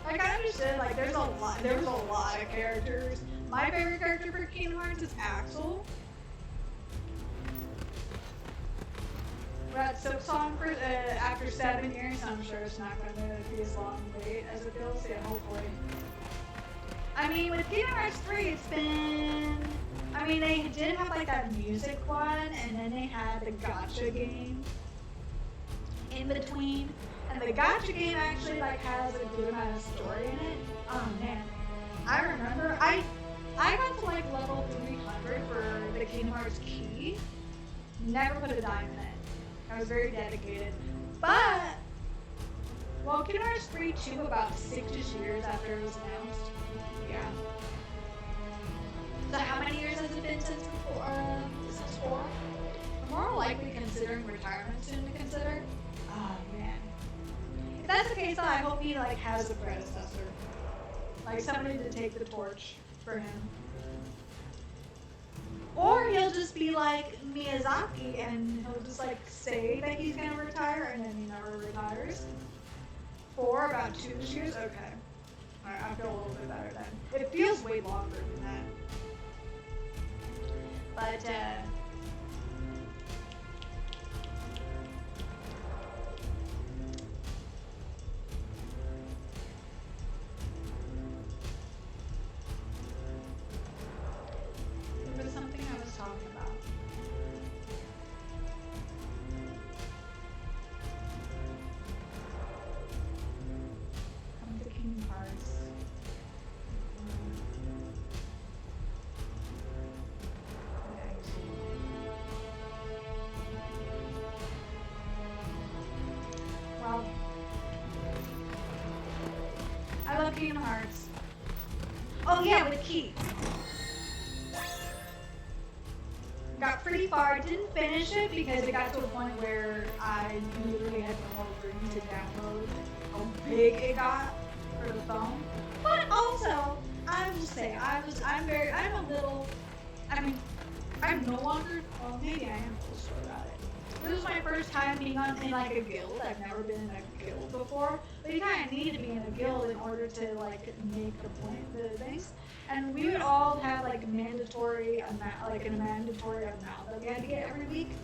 Like I understood, like there was a lot of characters. My favorite character for Kingdom Hearts is Axel. We're at Silk Song for after 7 years. I'm sure it's not going to be as long wait as it feels. Yeah, hopefully. I mean, with Kingdom Hearts 3, it's been. I mean, they did have like that music one, and then they had the gacha game in between. And the gacha game actually like has a good amount of story in it. Oh man, I remember I got to like level 300 for the Kingdom Hearts key. Never put a dime in it. I was very dedicated. But well, Kingdom Hearts 3 too, about 6-ish years after it was announced. Yeah. So how many years has it been since 4? I'm more likely considering retirement soon to consider. Oh man. If that's the case, I hope he like has a predecessor, like somebody to take the torch for him, or he'll just be like Miyazaki and he'll just like say that he's gonna retire and then he never retires for about 2 years. Okay, alright, I feel a little bit better then. It feels way longer than that, but something I was talking about. Come to Kingdom Hearts. Well, I love Kingdom Hearts. Oh yeah, with Keith. Got pretty far, didn't finish it because it got to a point where I literally had no more room to download how big it got for the phone. But also, I will say, I'm no longer, well maybe I am a little sure about it. This was my first time being in like a guild. I've never been in a guild before, but you kind of need to be in a guild in order to like make the things. And we would all have like a mandatory amount that we had to get every week.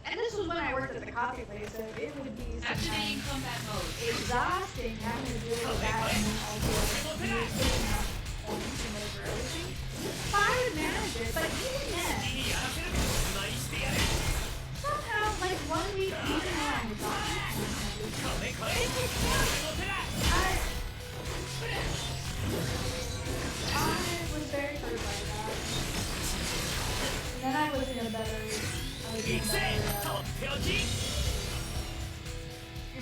And this was when I worked at the coffee place, so it would be Activating sometimes combat mode. exhausting having to deal with that and then also using up points and over everything. But I would manage it, but even then, somehow, like 1 week, even when I was on it would count. I was very hurt by that. And then I was in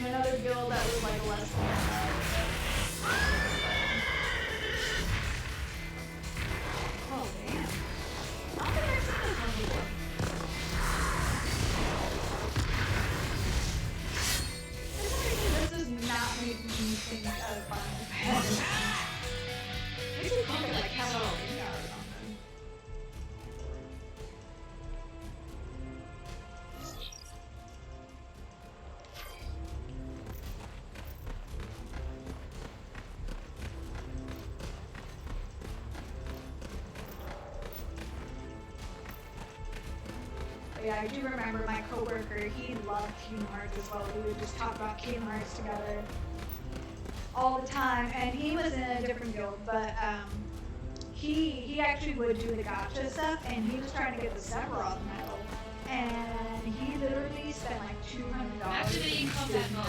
another guild that was like less than that. Oh damn. I don't think I've seen this one before. For some reason, this does not make me think of Final Fantasy. Makes me think of like Castlevania or something. But yeah, I do remember my coworker, he loved Kingdom Hearts as well. We would just talk about Kingdom Hearts together all the time, and he was in a different guild, but he actually would do the gacha stuff, and he was trying to get the Sephiroth medal, and he literally spent like $200. Activating combat mode.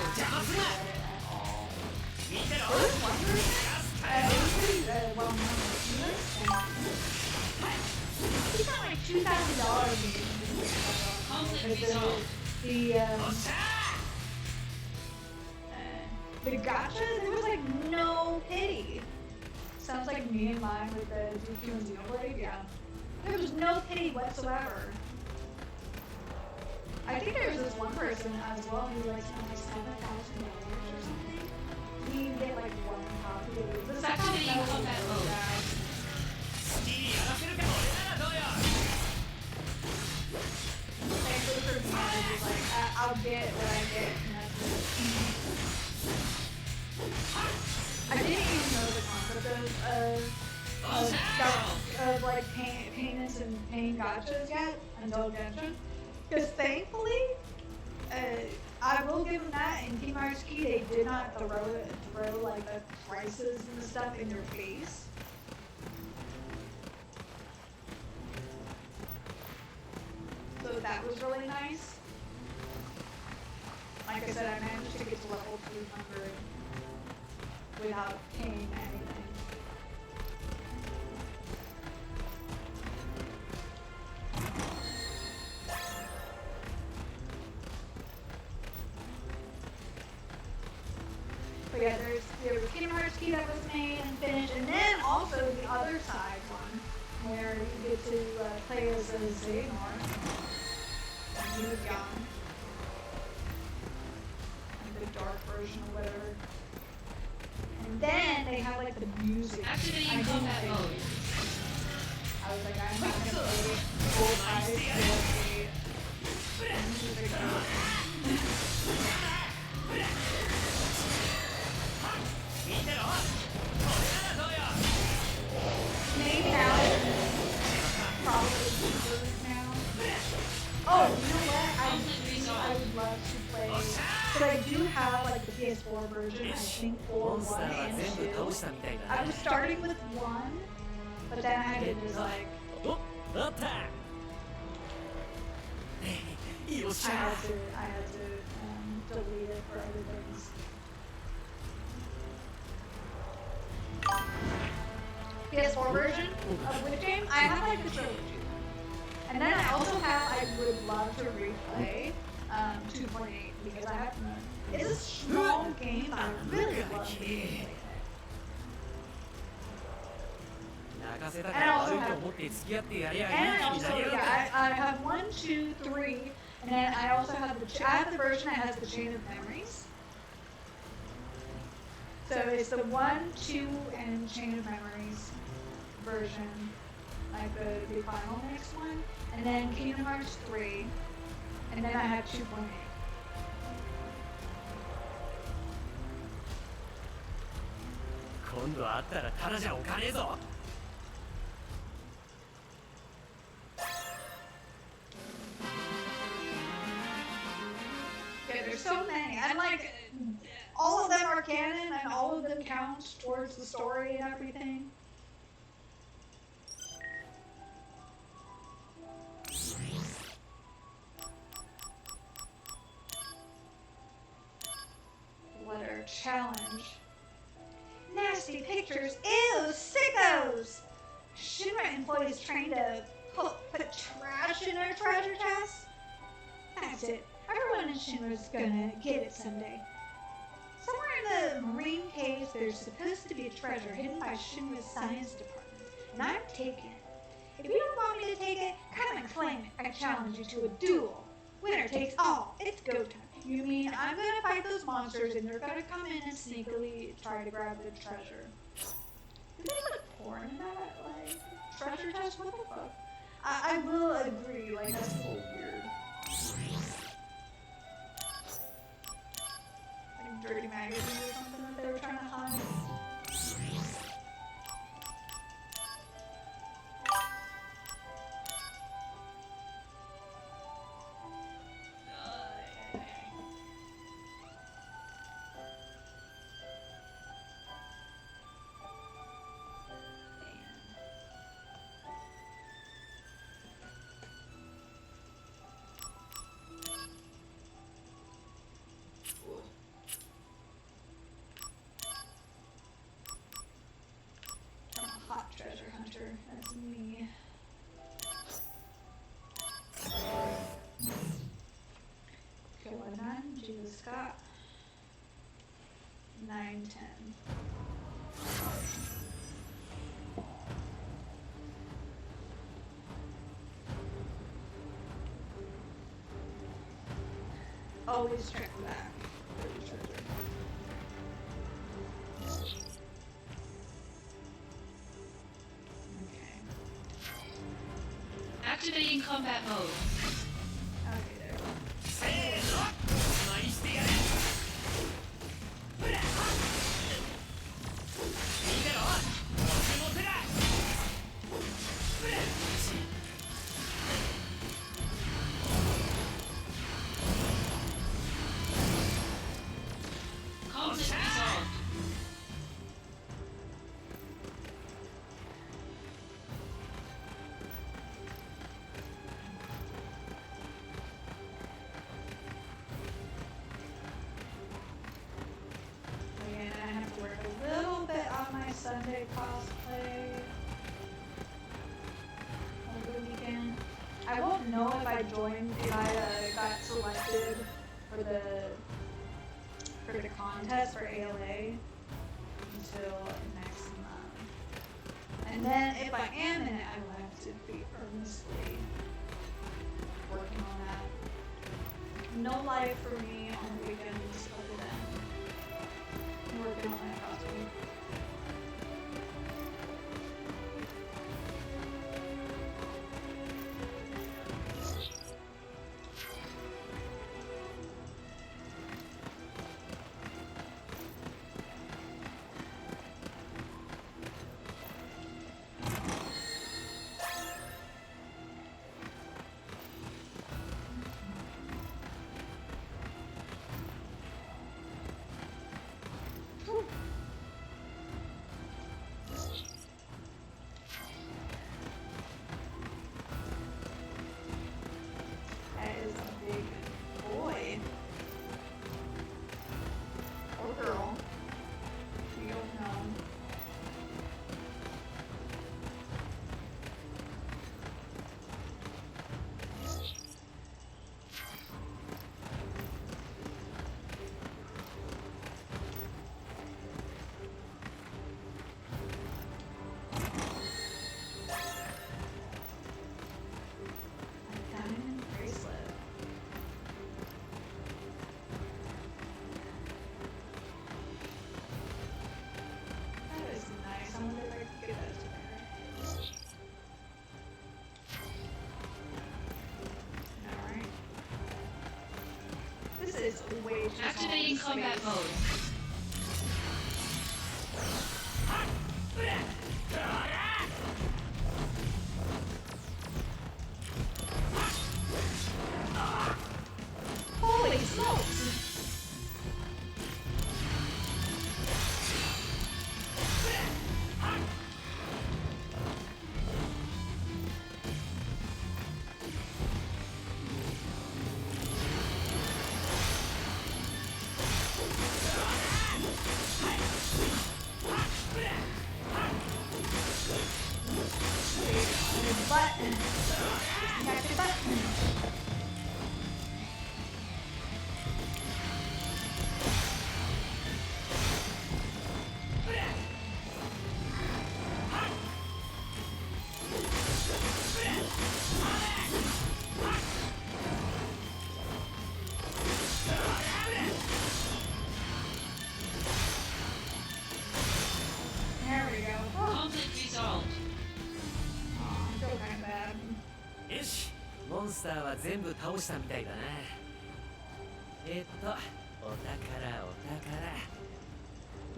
It was wondering, it was pretty well known. He spent like $2,000 Conflict resolved. the gachas no pity. Sounds like me and mine with the DQ and Xenoblade, yeah. There was no pity whatsoever. I think there was this one person as well who like spent like $7,000 or something. He didn't get like one copy. It's actually in combat mode. Thankfully for me, I was like, I'll get what I get, and that's it. I didn't even know the concept of like payments and paying gachas yet until Genshin. Because thankfully, I will give them that. In Kingdom Hearts Key, they did not throw like the prices and stuff in their face. So that was really nice. Like I said, I managed to get to level 300 without paying anything. But yeah, there was Kingdom Hearts Key that was made and finished, and then also the other side one, where you get to play as a Xehanort. He was young. Like the dark version or whatever. And then they have like the music. Activating combat mode. I was like, I'm not gonna play full price DLC. Maybe now it's probably cheaper now. Oh, you know what? I would love to play. But I do have like the PS4 version, I think, for 1 and 2. I was starting with 1, but then I had to just like, I had to delete it for other things. PS4 version of which game? I have like the trilogy. And then I also have, I would love to replay 2.8 because I have, it's a small game, but I really love it. And I also I have 1, 2, 3, and then I also have I have the version that has the Chain of Memories. So it's the 1, 2, and Chain of Memories version, like the final next one, and then Kingdom Hearts 3, and then I have 2.8. 今度会ったらただじゃおかねえぞ Yeah, there's so many, and like all of them are canon, and all of them count towards the story and everything. Letter challenge. Nasty pictures. Ew, sickos! Shinra employees trained to put trash in their treasure chest? That's it. Everyone in Shinra's gonna get it someday. Somewhere in the marine caves, there's supposed to be a treasure hidden by Shinra's science department, and I'm taking it. If you don't want me to take it, come and claim it. I challenge you to a duel. Winner takes all. It's go time. You mean I'm gonna fight those monsters and they're gonna come in and sneakily try to grab the treasure? Is there like porn in that? Like, treasure chest? What the fuck? I will agree, like, that's a little weird. Like dirty magazines or something that they were trying to hide. Hot treasure hunter, that's me. Kill a 9, Jesus Scott. 9, 10. always check back. Pretty sure. Okay. Activating combat mode. Okay, there. せーのお前にしてやるほらいいだろモテモテだほら Conflict resolved. Again, I have to work a little bit on my Sunday cosplay over the weekend. I won't know if I joined, if I got selected for the contest for ALA until next month. And then if I am in it, I will have to be earnestly working on that. No life for me on the weekends other than working on my costume. That is a big boy. Or girl. We don't know. A diamond bracelet. That is nice. I wonder if I could get that to her. Alright. This is way too small Activating combat space. mode. Holy smokes! Button. Back to button. There we go. Oh, Conflict resolved. I feel kind of bad. よしモンスターは全部倒したみたいだな。お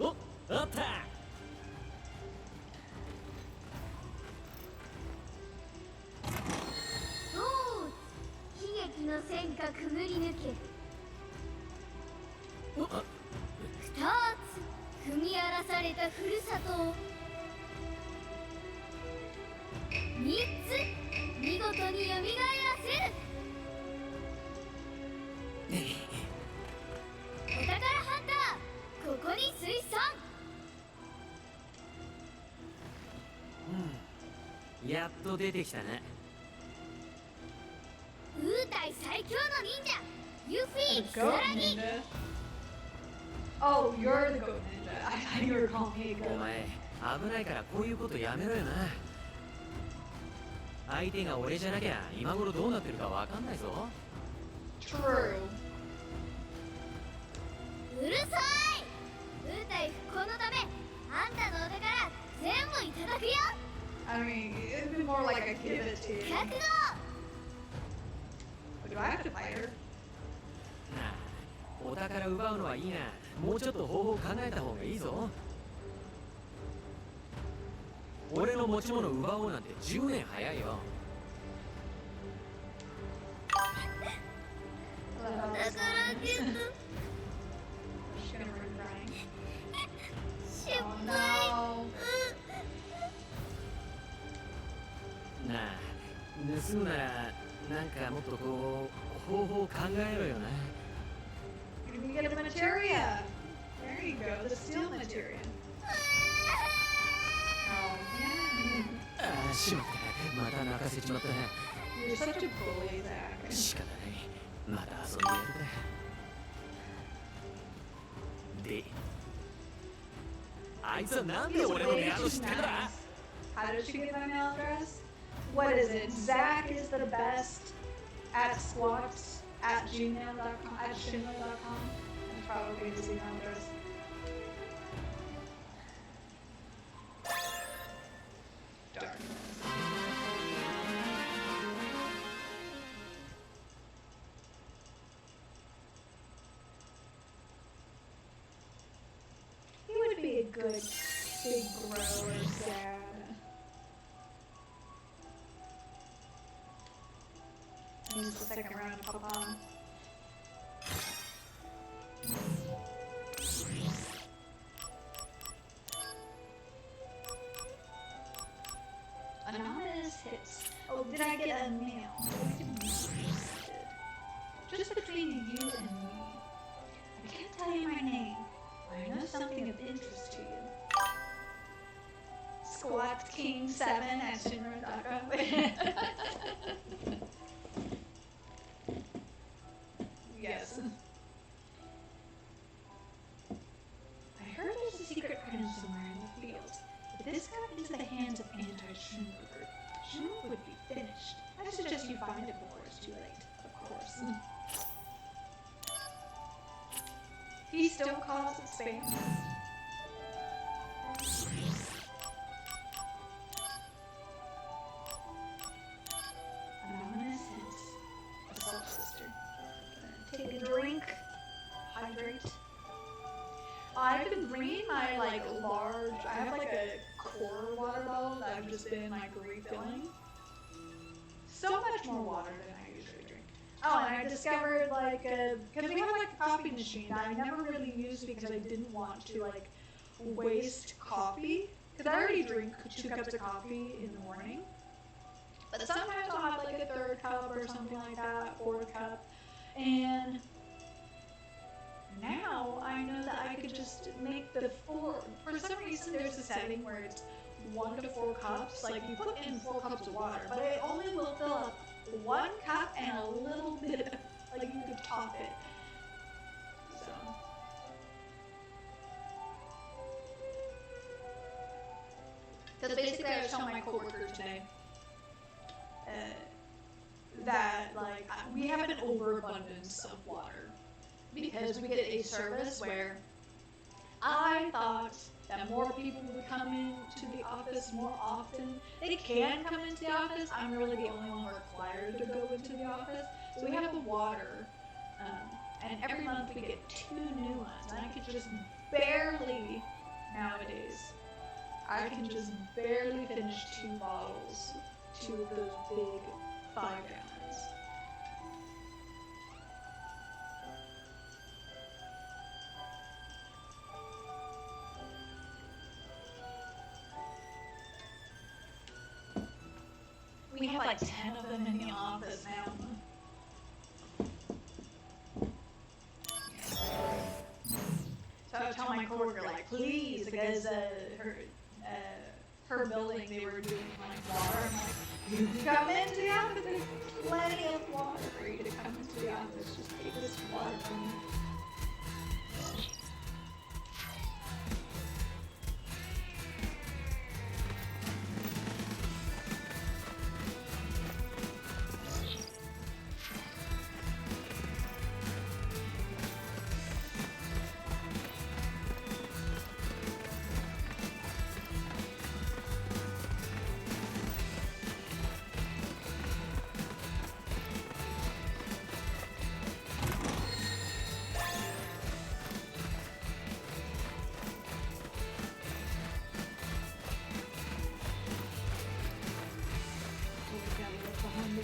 宝おあった。おう悲劇の戦火くぐり抜け2つ踏み荒らされたふるさとを3つ見事によみがえらせるお宝ハンターここに水産やっと出てきたな。ウータイ最強の忍者ユフィ The 草 goat 薙 ninja. Oh, you're the goat ninja. I thought you were calling me a お goat. 前危ないからこういうことやめろよな。相手が俺じゃなきゃ今頃どうなってるかわかんないぞ。True. うるさい。舞台復興のためあんたのお宝全部いただくよ。 I mean, it'd be more like I give it to you. 覚悟。 Do I have to fight her? なあ、お宝奪うのはいいが、もうちょっと方法考えた方がいいぞ。俺の持ち物奪おうなんて10年早いよ。お宝ゲット。 She's gonna run crying. 失 Oh 敗。 no. なあ、盗むならなんかもっとこう方法考えろよな。 You get a materia. There you go, the steel materia. Oh man. ああ、しまった。また泣かせちまった。 You're such a bully, Zach. 仕方ない。また遊んでやるか。で、あいつはなんで俺のメアド知ってんだ？ How did she get my mail address? What is it? Zach is the best at squats at gmail.com at shinra.com. That's probably his email address. Dark. He would be a good big grower dad. Use the second round to pop on. Anonymous hits. Oh, did I get a mail? I didn't know I did. Just between you and me. I can't tell you my name. I know something of interest to you. Squat King 7 at Shinra.com. Yes. I heard there's a secret item somewhere in the field. If this got into the hands of anti-Shinra, Shinra would be finished. I suggest you find it before it's too late, of course. He still calls it spam. Anonymous hints. Assault sister. Take a drink. Hydrate. I've been bringing my large. I have a core water bottle that I've just been refilling. So much more water than I usually drink. Oh, and I discovered because we have a coffee machine that I never really used because I didn't want to waste coffee. Because I already drink 2 cups of coffee in the morning. But sometimes I'll have a third cup or something like that, 4th cup. And now I know that I could just make the 4. For some reason, there's a setting where it's 1 to 4 cups. You put in 4 cups of water, but it only will fill up 1 cup and a little bit. You could top it. So. Because basically, I was telling my coworker today that we have an overabundance of water because we get a service where I thought that more people would come into the office more often. They can come into the office. I'm really the only one required to go into the office. So we have the water, and every month we get 2 new ones, and I could just barely nowadays. I can just barely finish 2 bottles, 2 of those big 5 gallons. We have 10 of them in the office now. So I was telling my coworker, please, because her building, they were doing water. I'm like, you can come into the office. There's plenty of water for you to come into the office. Just take this water from me.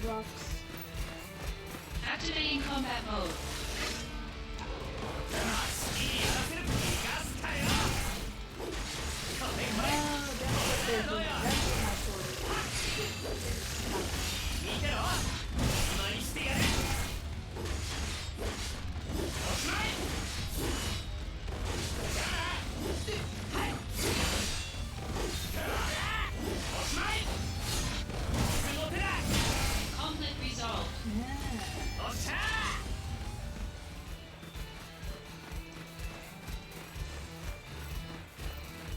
the rocks. Activating combat mode. 好きにやらせる気がしたよこれこれ That's what my sword is. 見てろ今にしてやるおしまいはいおしまいすごてだ Conflict resolved. Yeah. おっしゃ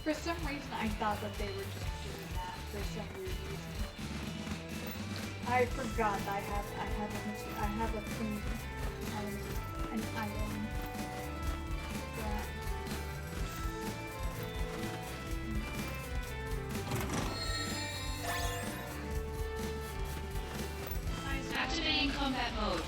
For some reason, I thought that they were just doing that for some weird reason. I forgot that I have a thing, an item. That. Nice. Activating combat mode.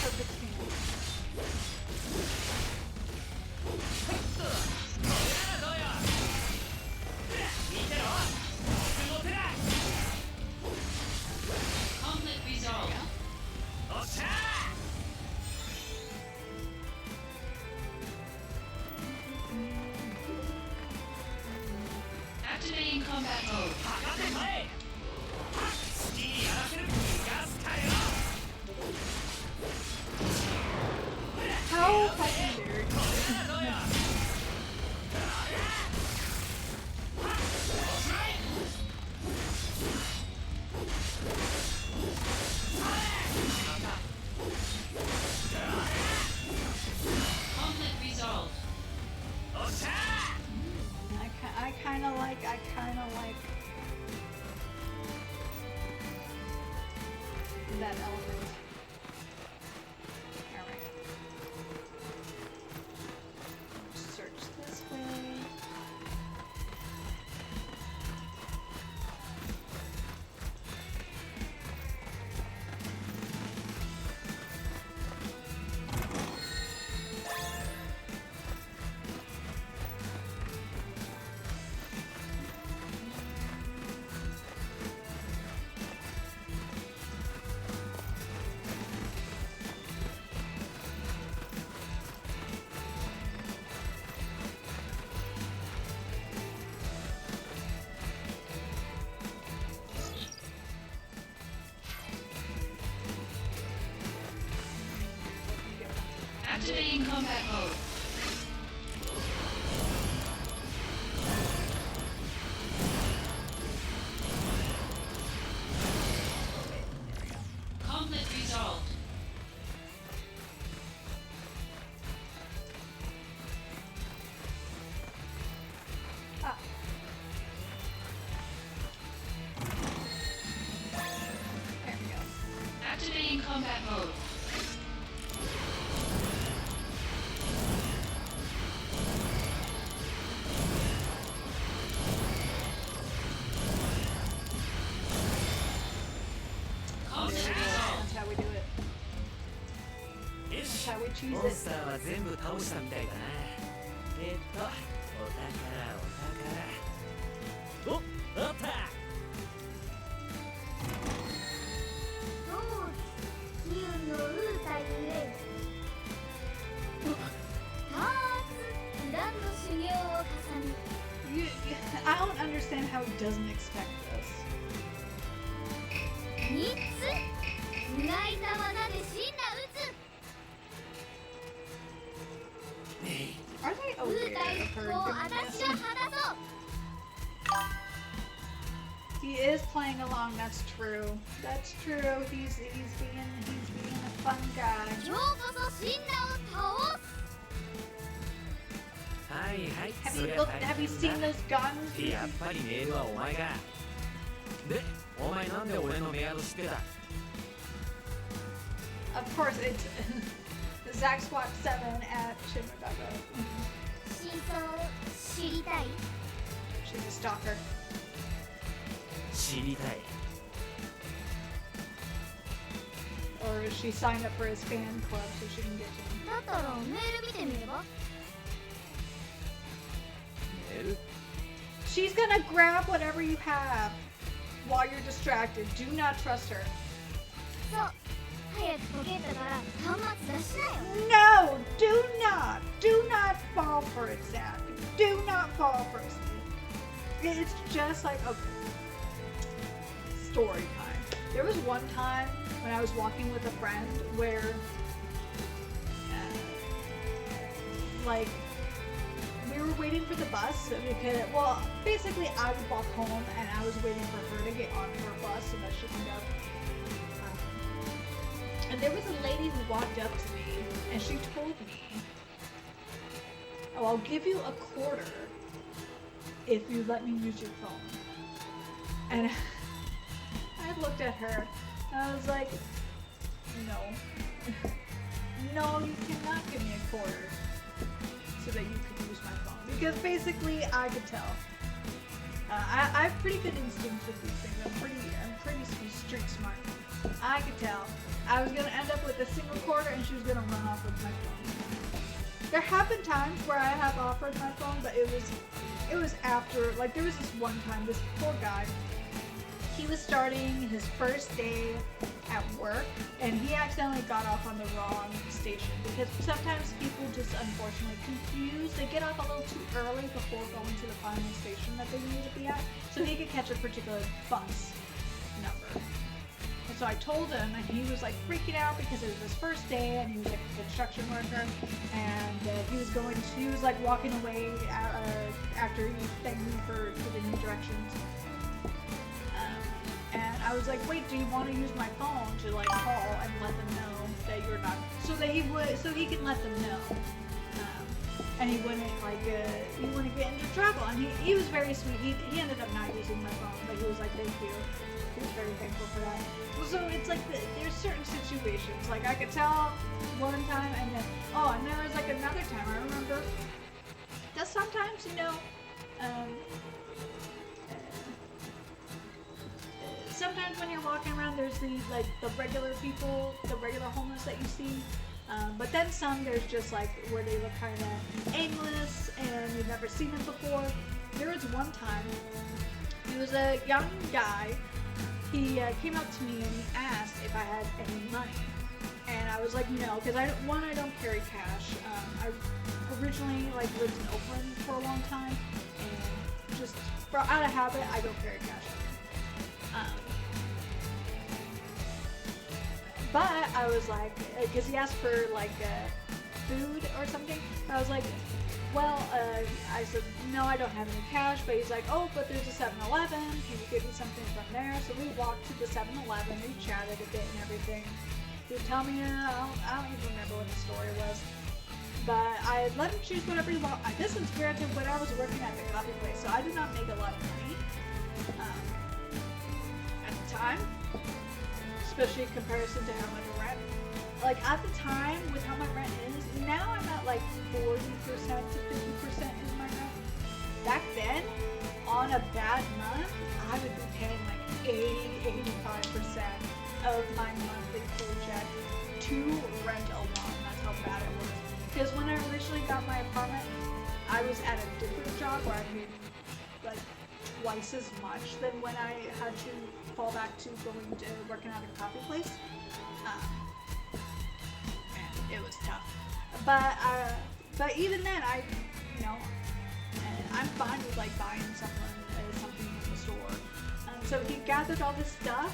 Perfect skin. Conflict resolved. Activating combat mode. How legendary. Conflict resolved. I kind of like that element. Alright. Search this way. Activating combat mode. Conflict resolved. Ah. There we go. Activating combat mode. Conflict resolved. That's how we do it. よ That's し how we choose モン it. スターは全部倒したみたいだなお宝おったどう機運のウータゆえ多圧普段の修行を重ね I don't understand how he doesn't expect this. 3つ磨いた技で死んだ打つ Are they ウー aware タ of 一 her 服を doing 私 this? が果たそう He is playing along. That's true. That's true. He's being a fun guy. 今日こそ死んだを倒すはいはい Have you seen those guns? やっぱりメールはお前がでお前なんで俺のメアド知ってた Of course, it's Zack Squat 7 at Shimmerdaga. 真相を知りたい She's a stalker. 知りたい or she signed up for his fan club so she can get to him. だったらメール見てみれば。メール She's gonna grab whatever you have while you're distracted. Do not trust her. そう早くポケットから端末出しなよ。 No! Do not fall for it, Zach. Do not fall for it. It's just like, okay. Story time. There was one time when I was walking with a friend where, like, we were waiting for the bus because, well, basically I would walk home and I was waiting for her to get on her bus so that she can go. And there was a lady who walked up to me and she told me, "Oh, I'll give you a quarter if you let me use your phone." And I looked at her and I was like, "No. No, you cannot give me a quarter so that you can use my phone." Because basically I could tell. I have pretty good instincts with these things. I'm pretty street smart. I could tell I was gonna end up with a single quarter and she was gonna run off with my phone. There have been times where I have offered my phone, but it was after, like, there was this one time, this poor guy, he was starting his first day at work and he accidentally got off on the wrong station because sometimes people just unfortunately confuse. They get off a little too early before going to the final station that they need to be at, so he could catch a particular bus number. And so I told him, and he was like freaking out because it was his first day, and he was like a construction worker, and he was like walking away after he thanked me for giving me directions. And I was like, "Wait, do you want to use my phone to like call and let them know that you're not?" So he can let them know, and he wouldn't get into trouble. And he was very sweet. He ended up not using my phone, but he was like, "Thank you." He was very thankful for that. So it's like there's certain situations. Like I could tell one time, and then and there was like another time I remember that sometimes sometimes when you're walking around, there's the regular people, the regular homeless that you see. But then some, there's just like where they look kind of aimless and you've never seen them before. There was one time, he was a young guy. He came up to me and he asked if I had any money. And I was like, no, because I don't carry cash. I originally lived in Oakland for a long time, and just out of habit, I don't carry cash. But I was like, because he asked for food or something, I was like, well, I said, no, I don't have any cash, but he's like, oh, but there's a 7-Eleven, can you give me something from there? So we walked to the 7-Eleven, we chatted a bit and everything. He would tell me, I don't even remember what the story was, but I let him choose whatever he wanted. This was granted when I was working at the coffee place, so I did not make a lot of money at the time, especially in comparison to how much rent. At the time, with how my rent is, now I'm at 40% to 50% is my rent. Back then, on a bad month, I would be paying 80-85% of my monthly paycheck to rent alone. That's how bad it was. Because when I originally got my apartment, I was at a different job where I made twice as much than when I had to fall back to working at a coffee place. And it was tough. But even then, I'm fine with buying something in the store. So he gathered all this stuff.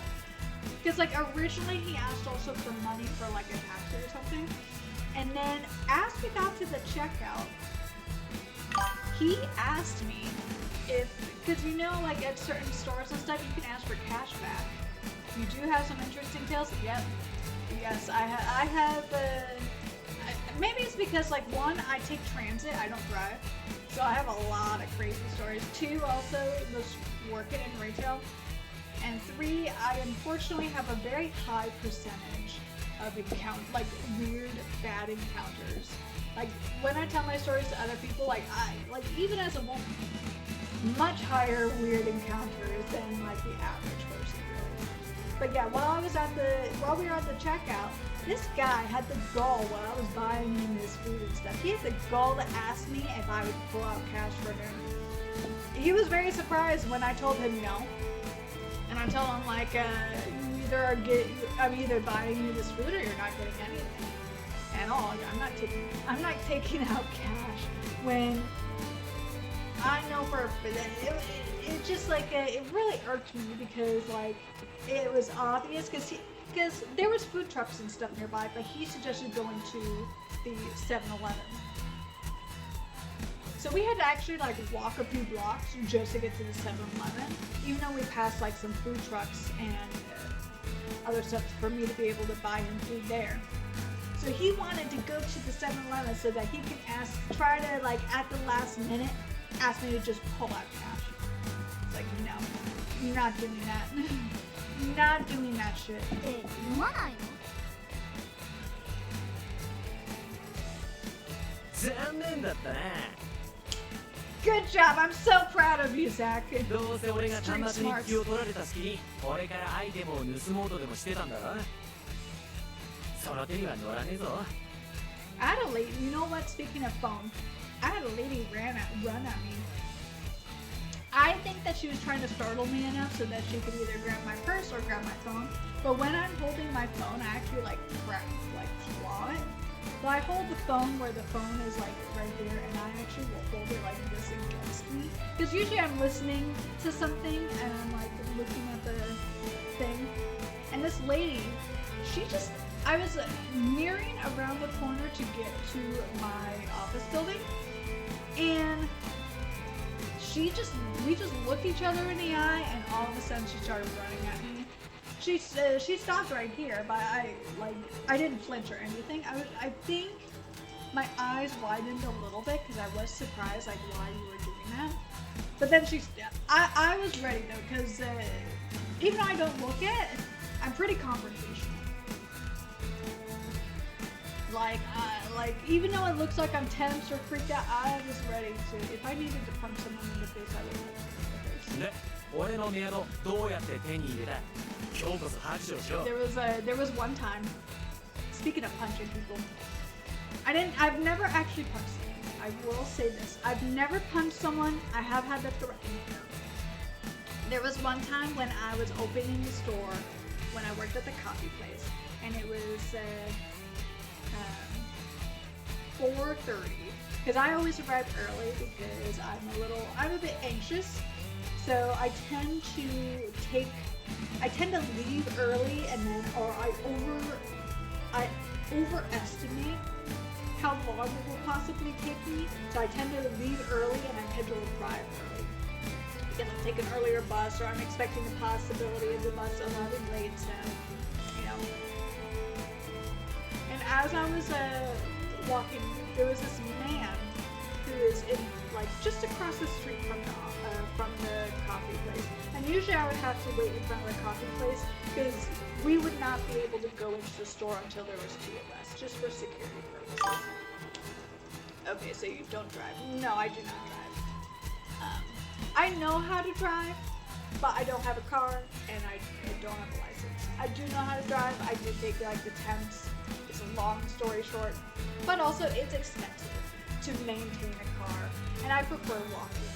Because originally he asked also for money for a taxi or something. And then as we got to the checkout, he asked me because at certain stores and stuff you can ask for cash back. You do have some interesting tales? Yep. Yes, I have, maybe it's because one, I take transit, I don't drive. So I have a lot of crazy stories. 2, also, just working in retail. And 3, I unfortunately have a very high percentage of weird, bad encounters. When I tell my stories to other people, even as a woman, much higher weird encounters than the average person, really. But yeah, while we were at the checkout, this guy had the gall while I was buying him his food and stuff. He had the gall to ask me if I would pull out cash for him. He was very surprised when I told him no. And I told him like, I'm either buying you this food or you're not getting anything at all. I'm not taking out cash when I know for it just like it really irked me because like it was obvious because there was food trucks and stuff nearby, but he suggested going to the 7-Eleven. So we had to actually like walk a few blocks just to get to the 7-Eleven, even though we passed like some food trucks and other stuff for me to be able to buy him food there. So he wanted to go to the 7-Eleven so that he could try to like at the last minute ask me to just pull out cash. It's like, no, you're not doing that. You're not doing that shit. 飲まないの？残念だったな。 Good job! I'm so proud of you, Zach. どうせ俺が Street 端末に smarts. 気を取られた隙に俺からアイテムを盗もうとでもしてたんだろ。その手には乗らねえぞ。 I had a lady, you know what, speaking of phone, I had a lady run at me. I think that she was trying to startle me enough so that she could either grab my purse or grab my phone. But when I'm holding my phone, I actually like claw it. So I hold the phone where the phone is like right there, and I actually will hold it like this against me. Because usually I'm listening to something and I'm like looking at the thing. And this lady, I was nearing around the corner to get to my office building, and we just looked each other in the eye, and all of a sudden she started running at me. She stopped right here, but I didn't flinch or anything. I think my eyes widened a little bit because I was surprised like why you were doing that. But then I was ready though, because even though I don't look it, I'm pretty confrontational. Like even though it looks like I'm tense or freaked out, I was ready to. If I needed to punch someone in the face, I would punch them in the face. で、俺のメアドどうやって手に入れた？今日こそ拍手をしろ。 There was one time. Speaking of punching people, I've never actually punched someone. I will say this: I've never punched someone. I have had to threaten them. There was one time when I was opening the store when I worked at the coffee place, and it was 4:30. Because I always arrive early because I'm a bit anxious. So I tend to leave early, and then I overestimate how long it will possibly take me. So I tend to leave early, and I tend to arrive early. Because I'm taking an earlier bus, or I'm expecting the possibility of the bus arriving late, so, you know. And as I was walking, there was this man who is in, like, just across the street from the coffee place. And usually I would have to wait in front of the coffee place because we would not be able to go into the store until there was 2 of us, just for security purposes. Okay, so you don't drive. No, I do not drive. I know how to drive, but I don't have a car, and I don't have a license. I do know how to drive. I do take like the temps. It's a long story short, but also it's expensive to maintain a car, and I prefer walking.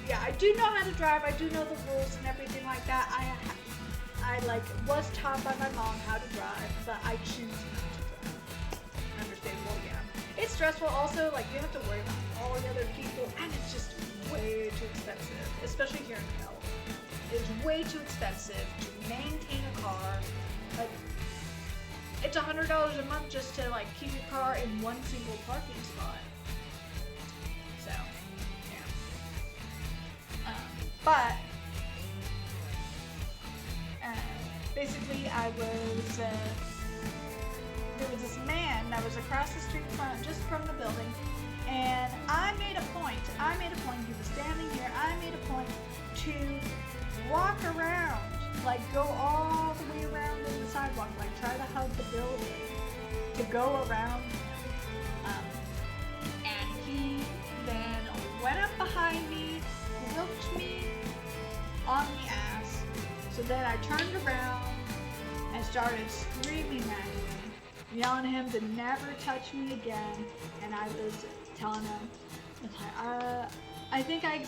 Yeah, I do know how to drive. I do know the rules and everything like that. I was taught by my mom how to drive, but I choose not to drive. Understandable, yeah. It's stressful. Also, like you have to worry about all the other people, and it's just way too expensive, especially here in Hell. It's way too expensive to maintain a car. Like, it's $100 a month just to like keep your car in one single parking spot. So, yeah. But basically, there was this man that was across the street just from the building, and I made a point, he was standing here, I made a point to walk around, like go all the way around the sidewalk, like try to hug the building, to go around him. And he then went up behind me, groped me on the ass, So then I turned around and started screaming at him, yelling at him to never touch me again. And I was telling him, I think I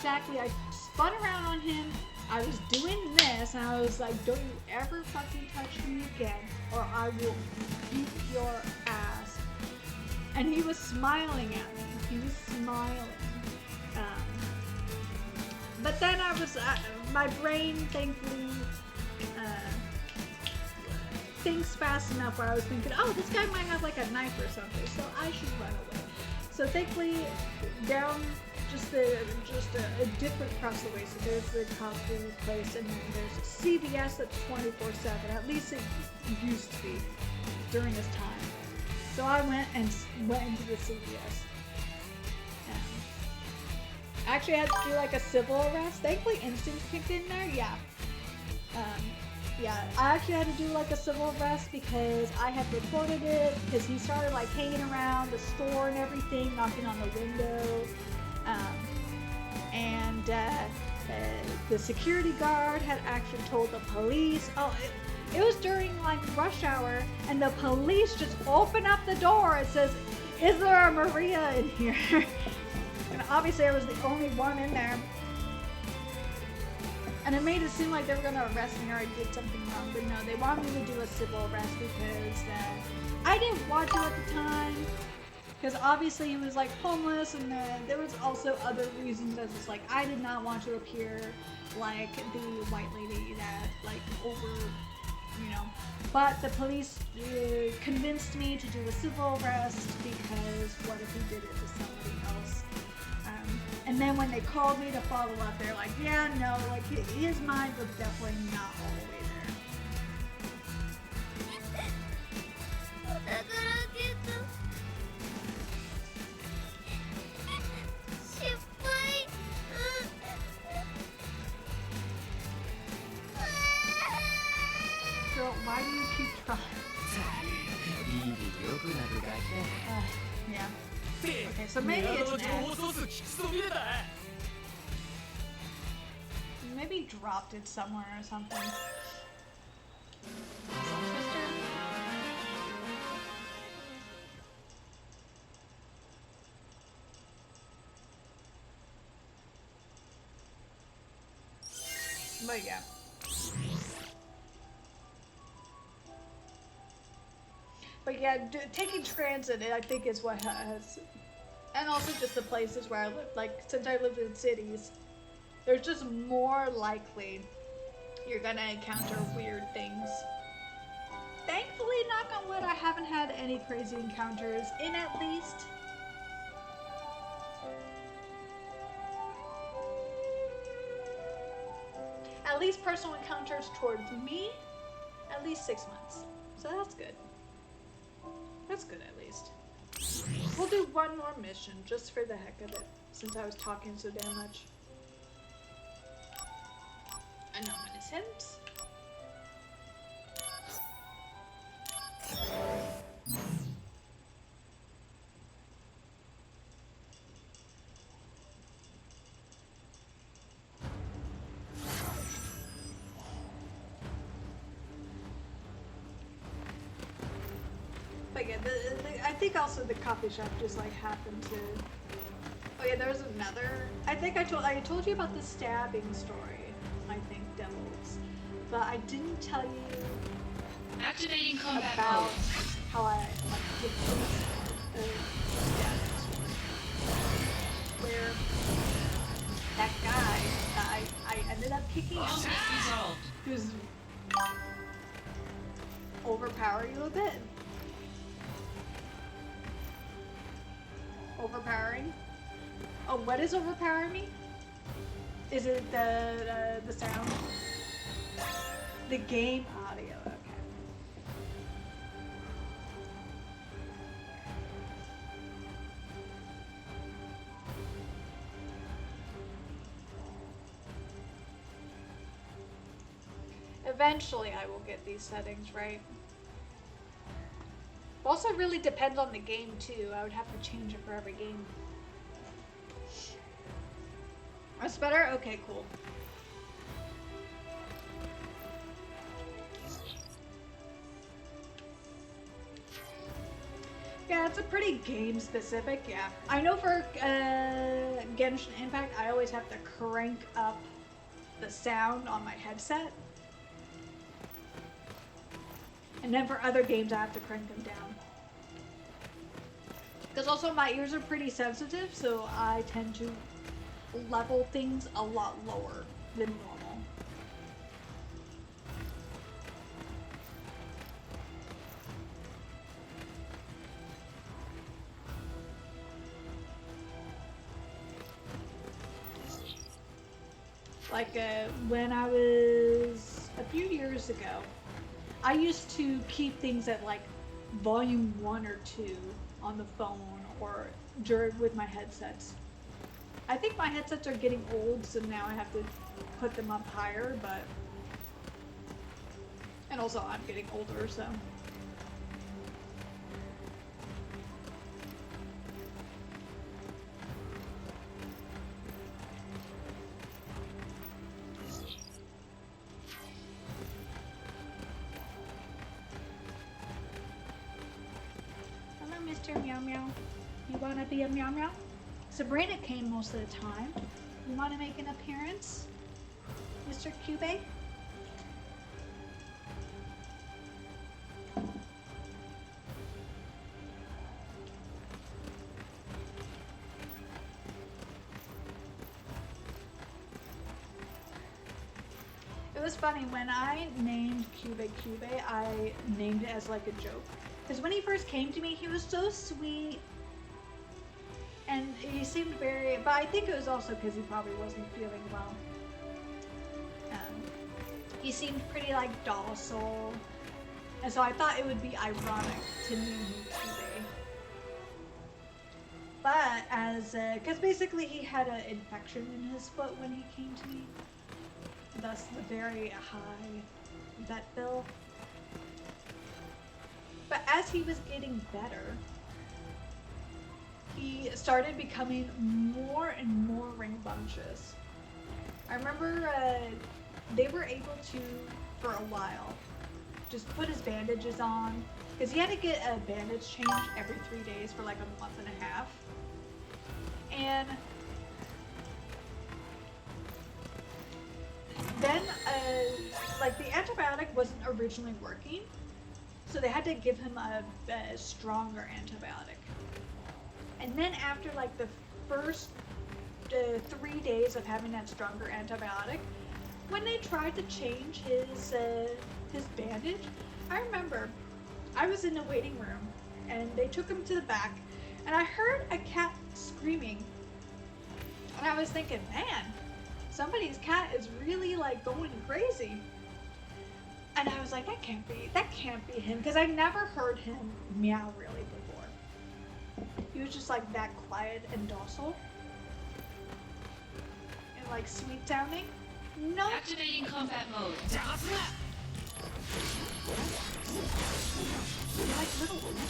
spun around on him. I was doing this, and I was like, don't you ever fucking touch me again, or I will beat your ass. And he was smiling at me. He was smiling. But then my brain thankfully thinks fast enough where I was thinking, oh, this guy might have like a knife or something, so I should run away. So thankfully, down just a different across the way. So there's the costume place, and then there's a CVS that's 24/7. At least it used to be during this time. So I went into the CVS. I actually had to do like a civil arrest. Thankfully, instincts kicked in there. Yeah. Yeah, I actually had to do like a civil arrest because I had reported it because he started like hanging around the store and everything, knocking on the window. And the security guard had actually told the police. Oh, it was during like rush hour, and the police just opened up the door. It says, "Is there a Maria in here?" And obviously I was the only one in there. And it made it seem like they were going to arrest me or I did something wrong. But no, they wanted me to do a civil arrest because I didn't want to at the time. Because obviously he was like homeless, and then there was also other reasons as it's like I did not want to appear like the white lady that like But the police convinced me to do a civil arrest because what if he did it to somebody else? And then when they called me to follow up, they're like, yeah, no, like his mind was definitely not all the way there. Girl, why do you keep trying? Yeah. Okay, so maybe it's an X. Maybe dropped it somewhere or something. But yeah. But yeah, taking transit, I think, is what has, and also just the places where I live. Like, since I lived in cities, there's just more likely you're gonna encounter weird things. Thankfully, knock on wood, I haven't had any crazy encounters in at least personal encounters towards me, at least 6 months. So that's good. That's good, at least. We'll do one more mission, just for the heck of it, since I was talking so damn much. Anonymous hints. But yeah, I think also the coffee shop just like happened to. Oh yeah, there was another. I think I told you about the stabbing story. I think Devils, but I didn't tell you Activating combat about mode. how I like did the stabbing story, where that guy that I ended up kicking out, Conflict resolved. who's overpower you a bit. Overpowering? Oh, what is overpowering me? Is it the sound? The game audio, okay. Eventually I will get these settings right. Also really depends on the game too. I would have to change it for every game. That's better? Okay, cool. Yeah, it's a pretty game specific, yeah. I know for Genshin Impact, I always have to crank up the sound on my headset. And then for other games, I have to crank them down. Because also my ears are pretty sensitive, so I tend to level things a lot lower than normal. Like when I was a few years ago, I used to keep things at like volume 1 or 2 on the phone or with my headsets. I think my headsets are getting old, so now I have to put them up higher, but... And also I'm getting older, so... Mr. Meow Meow. You wanna be a Meow Meow? Sabrina came most of the time. You wanna make an appearance? Mr. Cube? It was funny, when I named Cube, I named it as like a joke. Because when he first came to me, he was so sweet, and he seemed very, but I think it was also because he probably wasn't feeling well. He seemed pretty like docile, and so I thought it would be ironic to name him Cube. But as, because basically he had an infection in his foot when he came to me, thus the very high vet bill. But as he was getting better, he started becoming more and more rambunctious. I remember they were able to, for a while, just put his bandages on, because he had to get a bandage change every 3 days for like a month and a half. And then, like, the antibiotic wasn't originally working, so they had to give him a stronger antibiotic. And then after like the first 3 days of having that stronger antibiotic, when they tried to change his bandage, I remember I was in the waiting room and they took him to the back, and I heard a cat screaming, and I was thinking, man, somebody's cat is really like going crazy. And I was like, that can't be him, because I never heard him meow really before. He was just like that quiet and docile. And like sweet sounding. No. Activating combat mode. They're like little women.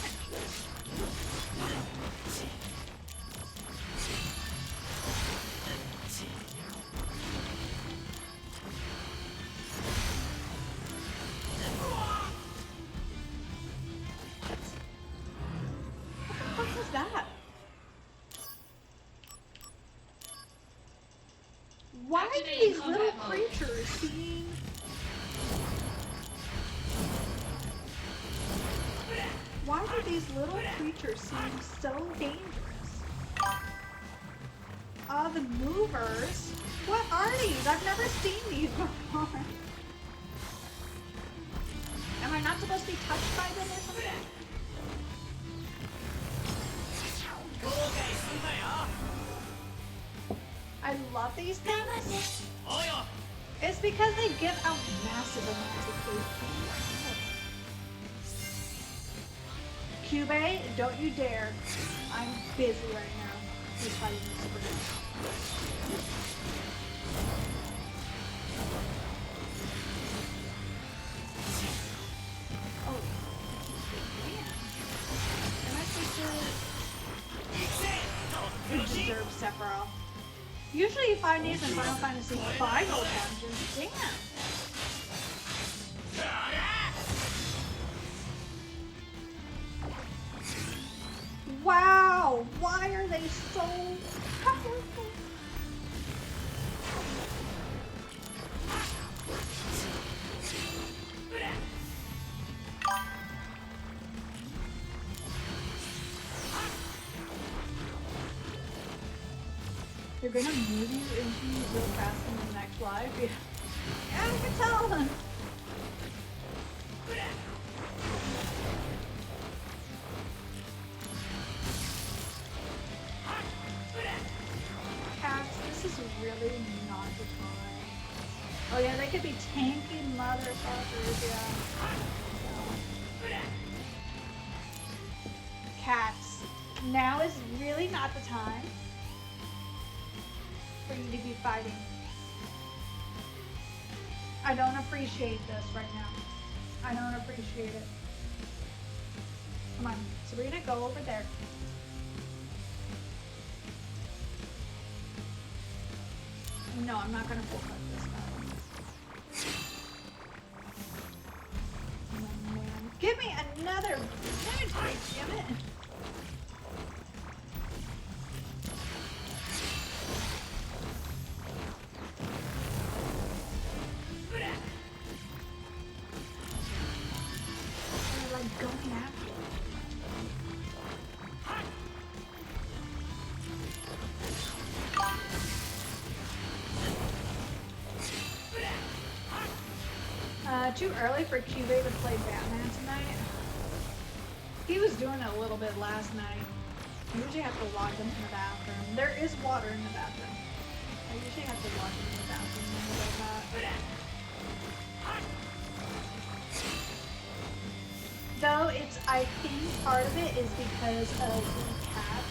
What was that? Why do these little creatures seem... Why do these little creatures seem so dangerous? The movers? What are these? I've never seen these before. Am I not supposed to be touched by them or something? I love these things. It's because they give out massive amounts of food. Cube, don't you dare. I'm busy right now. He's fighting this super. Oh, man. Am I supposed to... You deserve Sephiroth. Usually you find these in Final Fantasy V dungeons. Damn. is so powerful. They're gonna move you into real fast in the next live. Yeah, I can tell. Cats, this is really not the time. Oh yeah, they could be tanky motherfuckers, yeah. Cats, now is really not the time for you to be fighting. I don't appreciate this right now. I don't appreciate it. Come on, Sabrina, go over there. No, I'm not gonna pull up this guy. Oh man. Give me another penetrate, damn it. They're like going after it. Too early for QB to play Batman tonight. He was doing it a little bit last night. I usually have to lock him in the bathroom. There is water in the bathroom. I usually have to lock him in the bathroom when he does that. Though it's, I think part of it is because of the cat.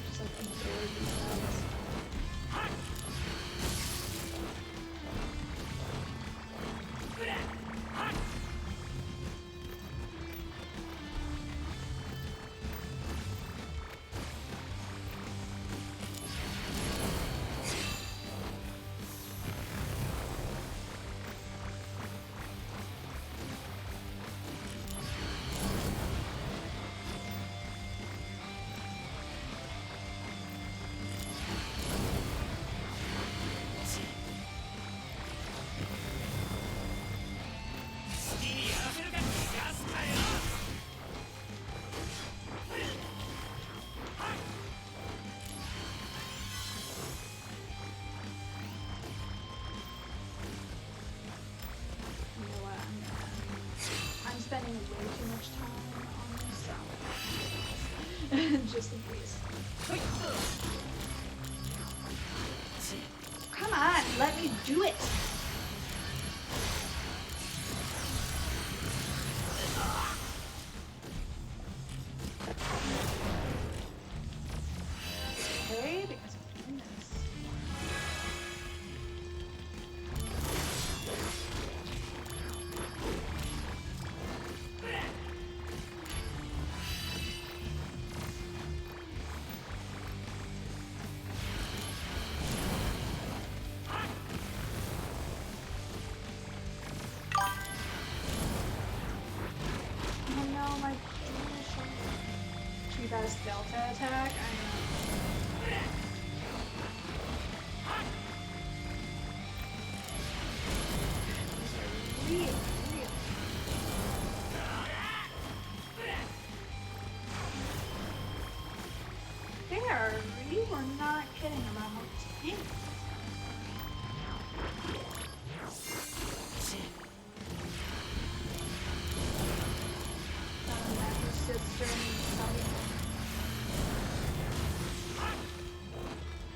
Just like absorb themselves. You know what? I'm spending way too much time on this, so just in case. Come on, let me do it. Okay, because I'm doing this. Oh no, my she got a Delta attack. I know. These are real. They are. You are not kidding about how tank.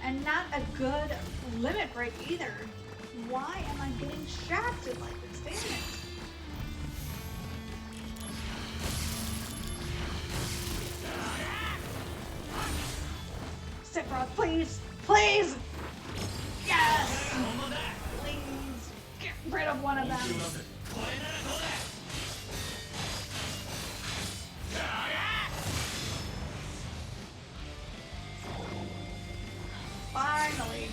And not a good limit break either. Why am I getting shafted like this? Damn it. Sephiroth, please! Please! Yes! Please! Get rid of one of them. Finally.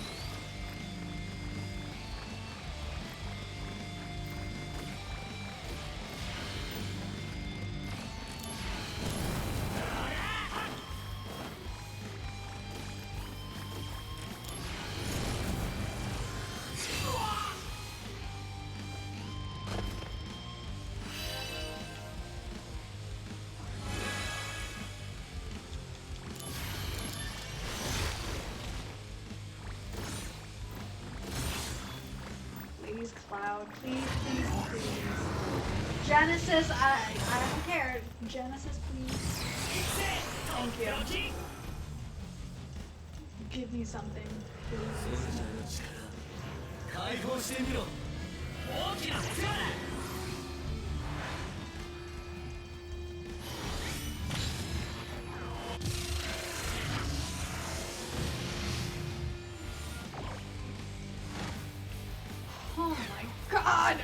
Please, Cloud. Please, please, please. Genesis, I don't care. Genesis, please. Thank you. Give me something, please. 解放してみろ大きな力 Oh my god!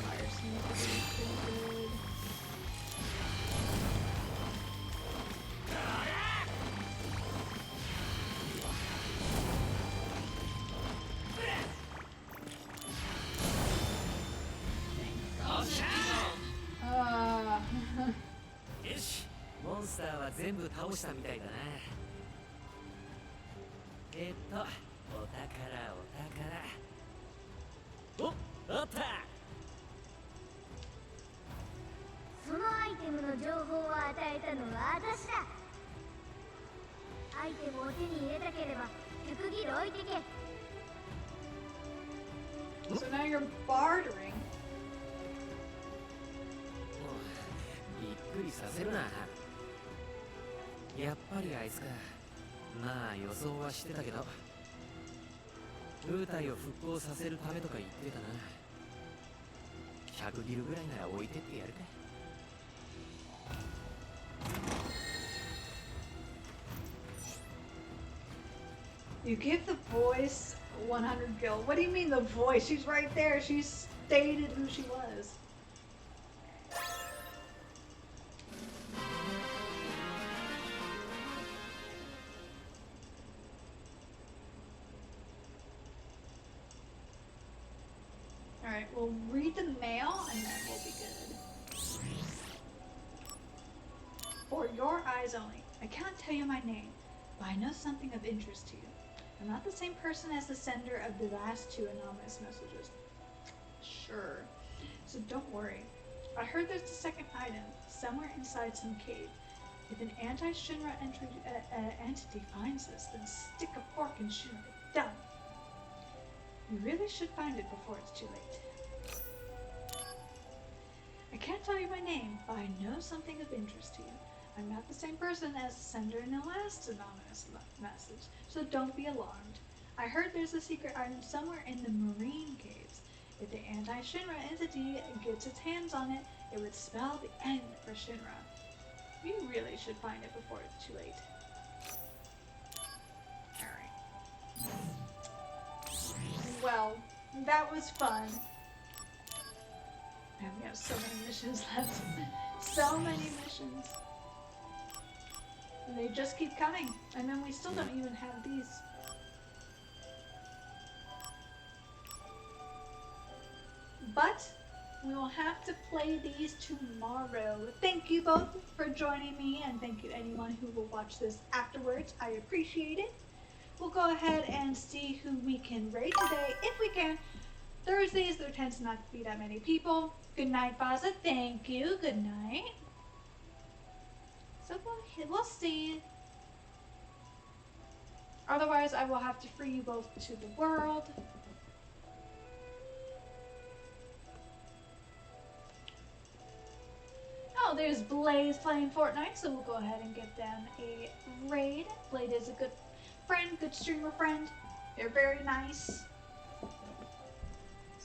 Fire Snake is pretty good. Uh, よしモンスターは全部倒したみたいだなお宝おあったそのアイテムの情報を与えたのは私だ。アイテムを手に入れたければ100ギル置いてけ。 so now you're bartering. びっくりさせるなやっぱりあいつかまあ予想はしてたけどルータイを復興させるためとか言ってたな100ギルぐらいなら置いてってやるか You give the voice 100 gil. What do you mean the voice? She's right there. She stated who she was. Alright, we'll read the mail and then we'll be good. For your eyes only. I can't tell you my name, but I know something of interest to you. I'm not the same person as the sender of the last two anonymous messages. Sure. So don't worry. I heard there's a second item somewhere inside some cave. If an anti-Shinra entity finds this, then stick a fork in Shinra. Done. You really should find it before it's too late. I can't tell you my name, but I know something of interest to you. I'm not the same person as the sender in the last anonymous message, so don't be alarmed. I heard there's a secret item somewhere in the marine caves. If the anti-Shinra entity gets its hands on it, it would spell the end for Shinra. You really should find it before it's too late. Alright. Well, that was fun. And we have so many missions left. So many missions. And they just keep coming. And then we still don't even have these. But we will have to play these tomorrow. Thank you both for joining me, and thank you anyone who will watch this afterwards. I appreciate it. We'll go ahead and see who we can raid today, if we can. Thursdays, there tends not to be that many people. Good night, Baza. Thank you. Good night. So we'll see. Otherwise, I will have to free you both to the world. Oh, there's Blaze playing Fortnite, so we'll go ahead and get them a raid. Blaze is a good friend, good streamer friend. They're very nice.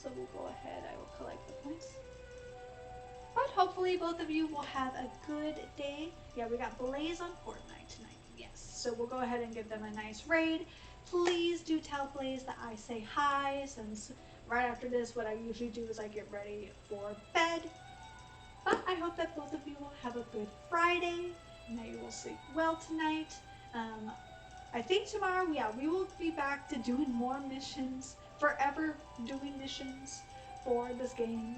So we'll go ahead, I will collect the points. But hopefully both of you will have a good day. Yeah, we got Blaze on Fortnite tonight. Yes. So we'll go ahead and give them a nice raid. Please do tell Blaze that I say hi, since right after this what I usually do is I get ready for bed. But I hope that both of you will have a good Friday and that you will sleep well tonight. I think tomorrow, yeah, we will be back to doing more missions, forever doing missions for this game.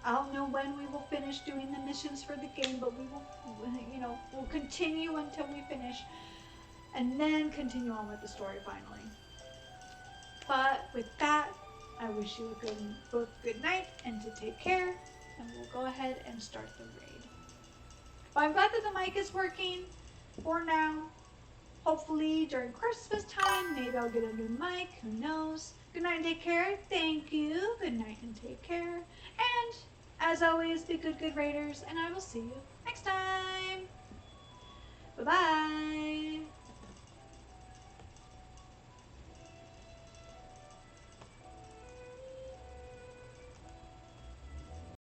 I don't know when we will finish doing the missions for the game, but we will, you know, we'll continue until we finish and then continue on with the story finally. But with that, I wish you both good night and to take care, and we'll go ahead and start the raid. But I'm glad that the mic is working for now. Hopefully during Christmas time, maybe I'll get a new mic, who knows. Good night and take care. Thank you. Good night and take care. And as always, be good raiders, and I will see you next time.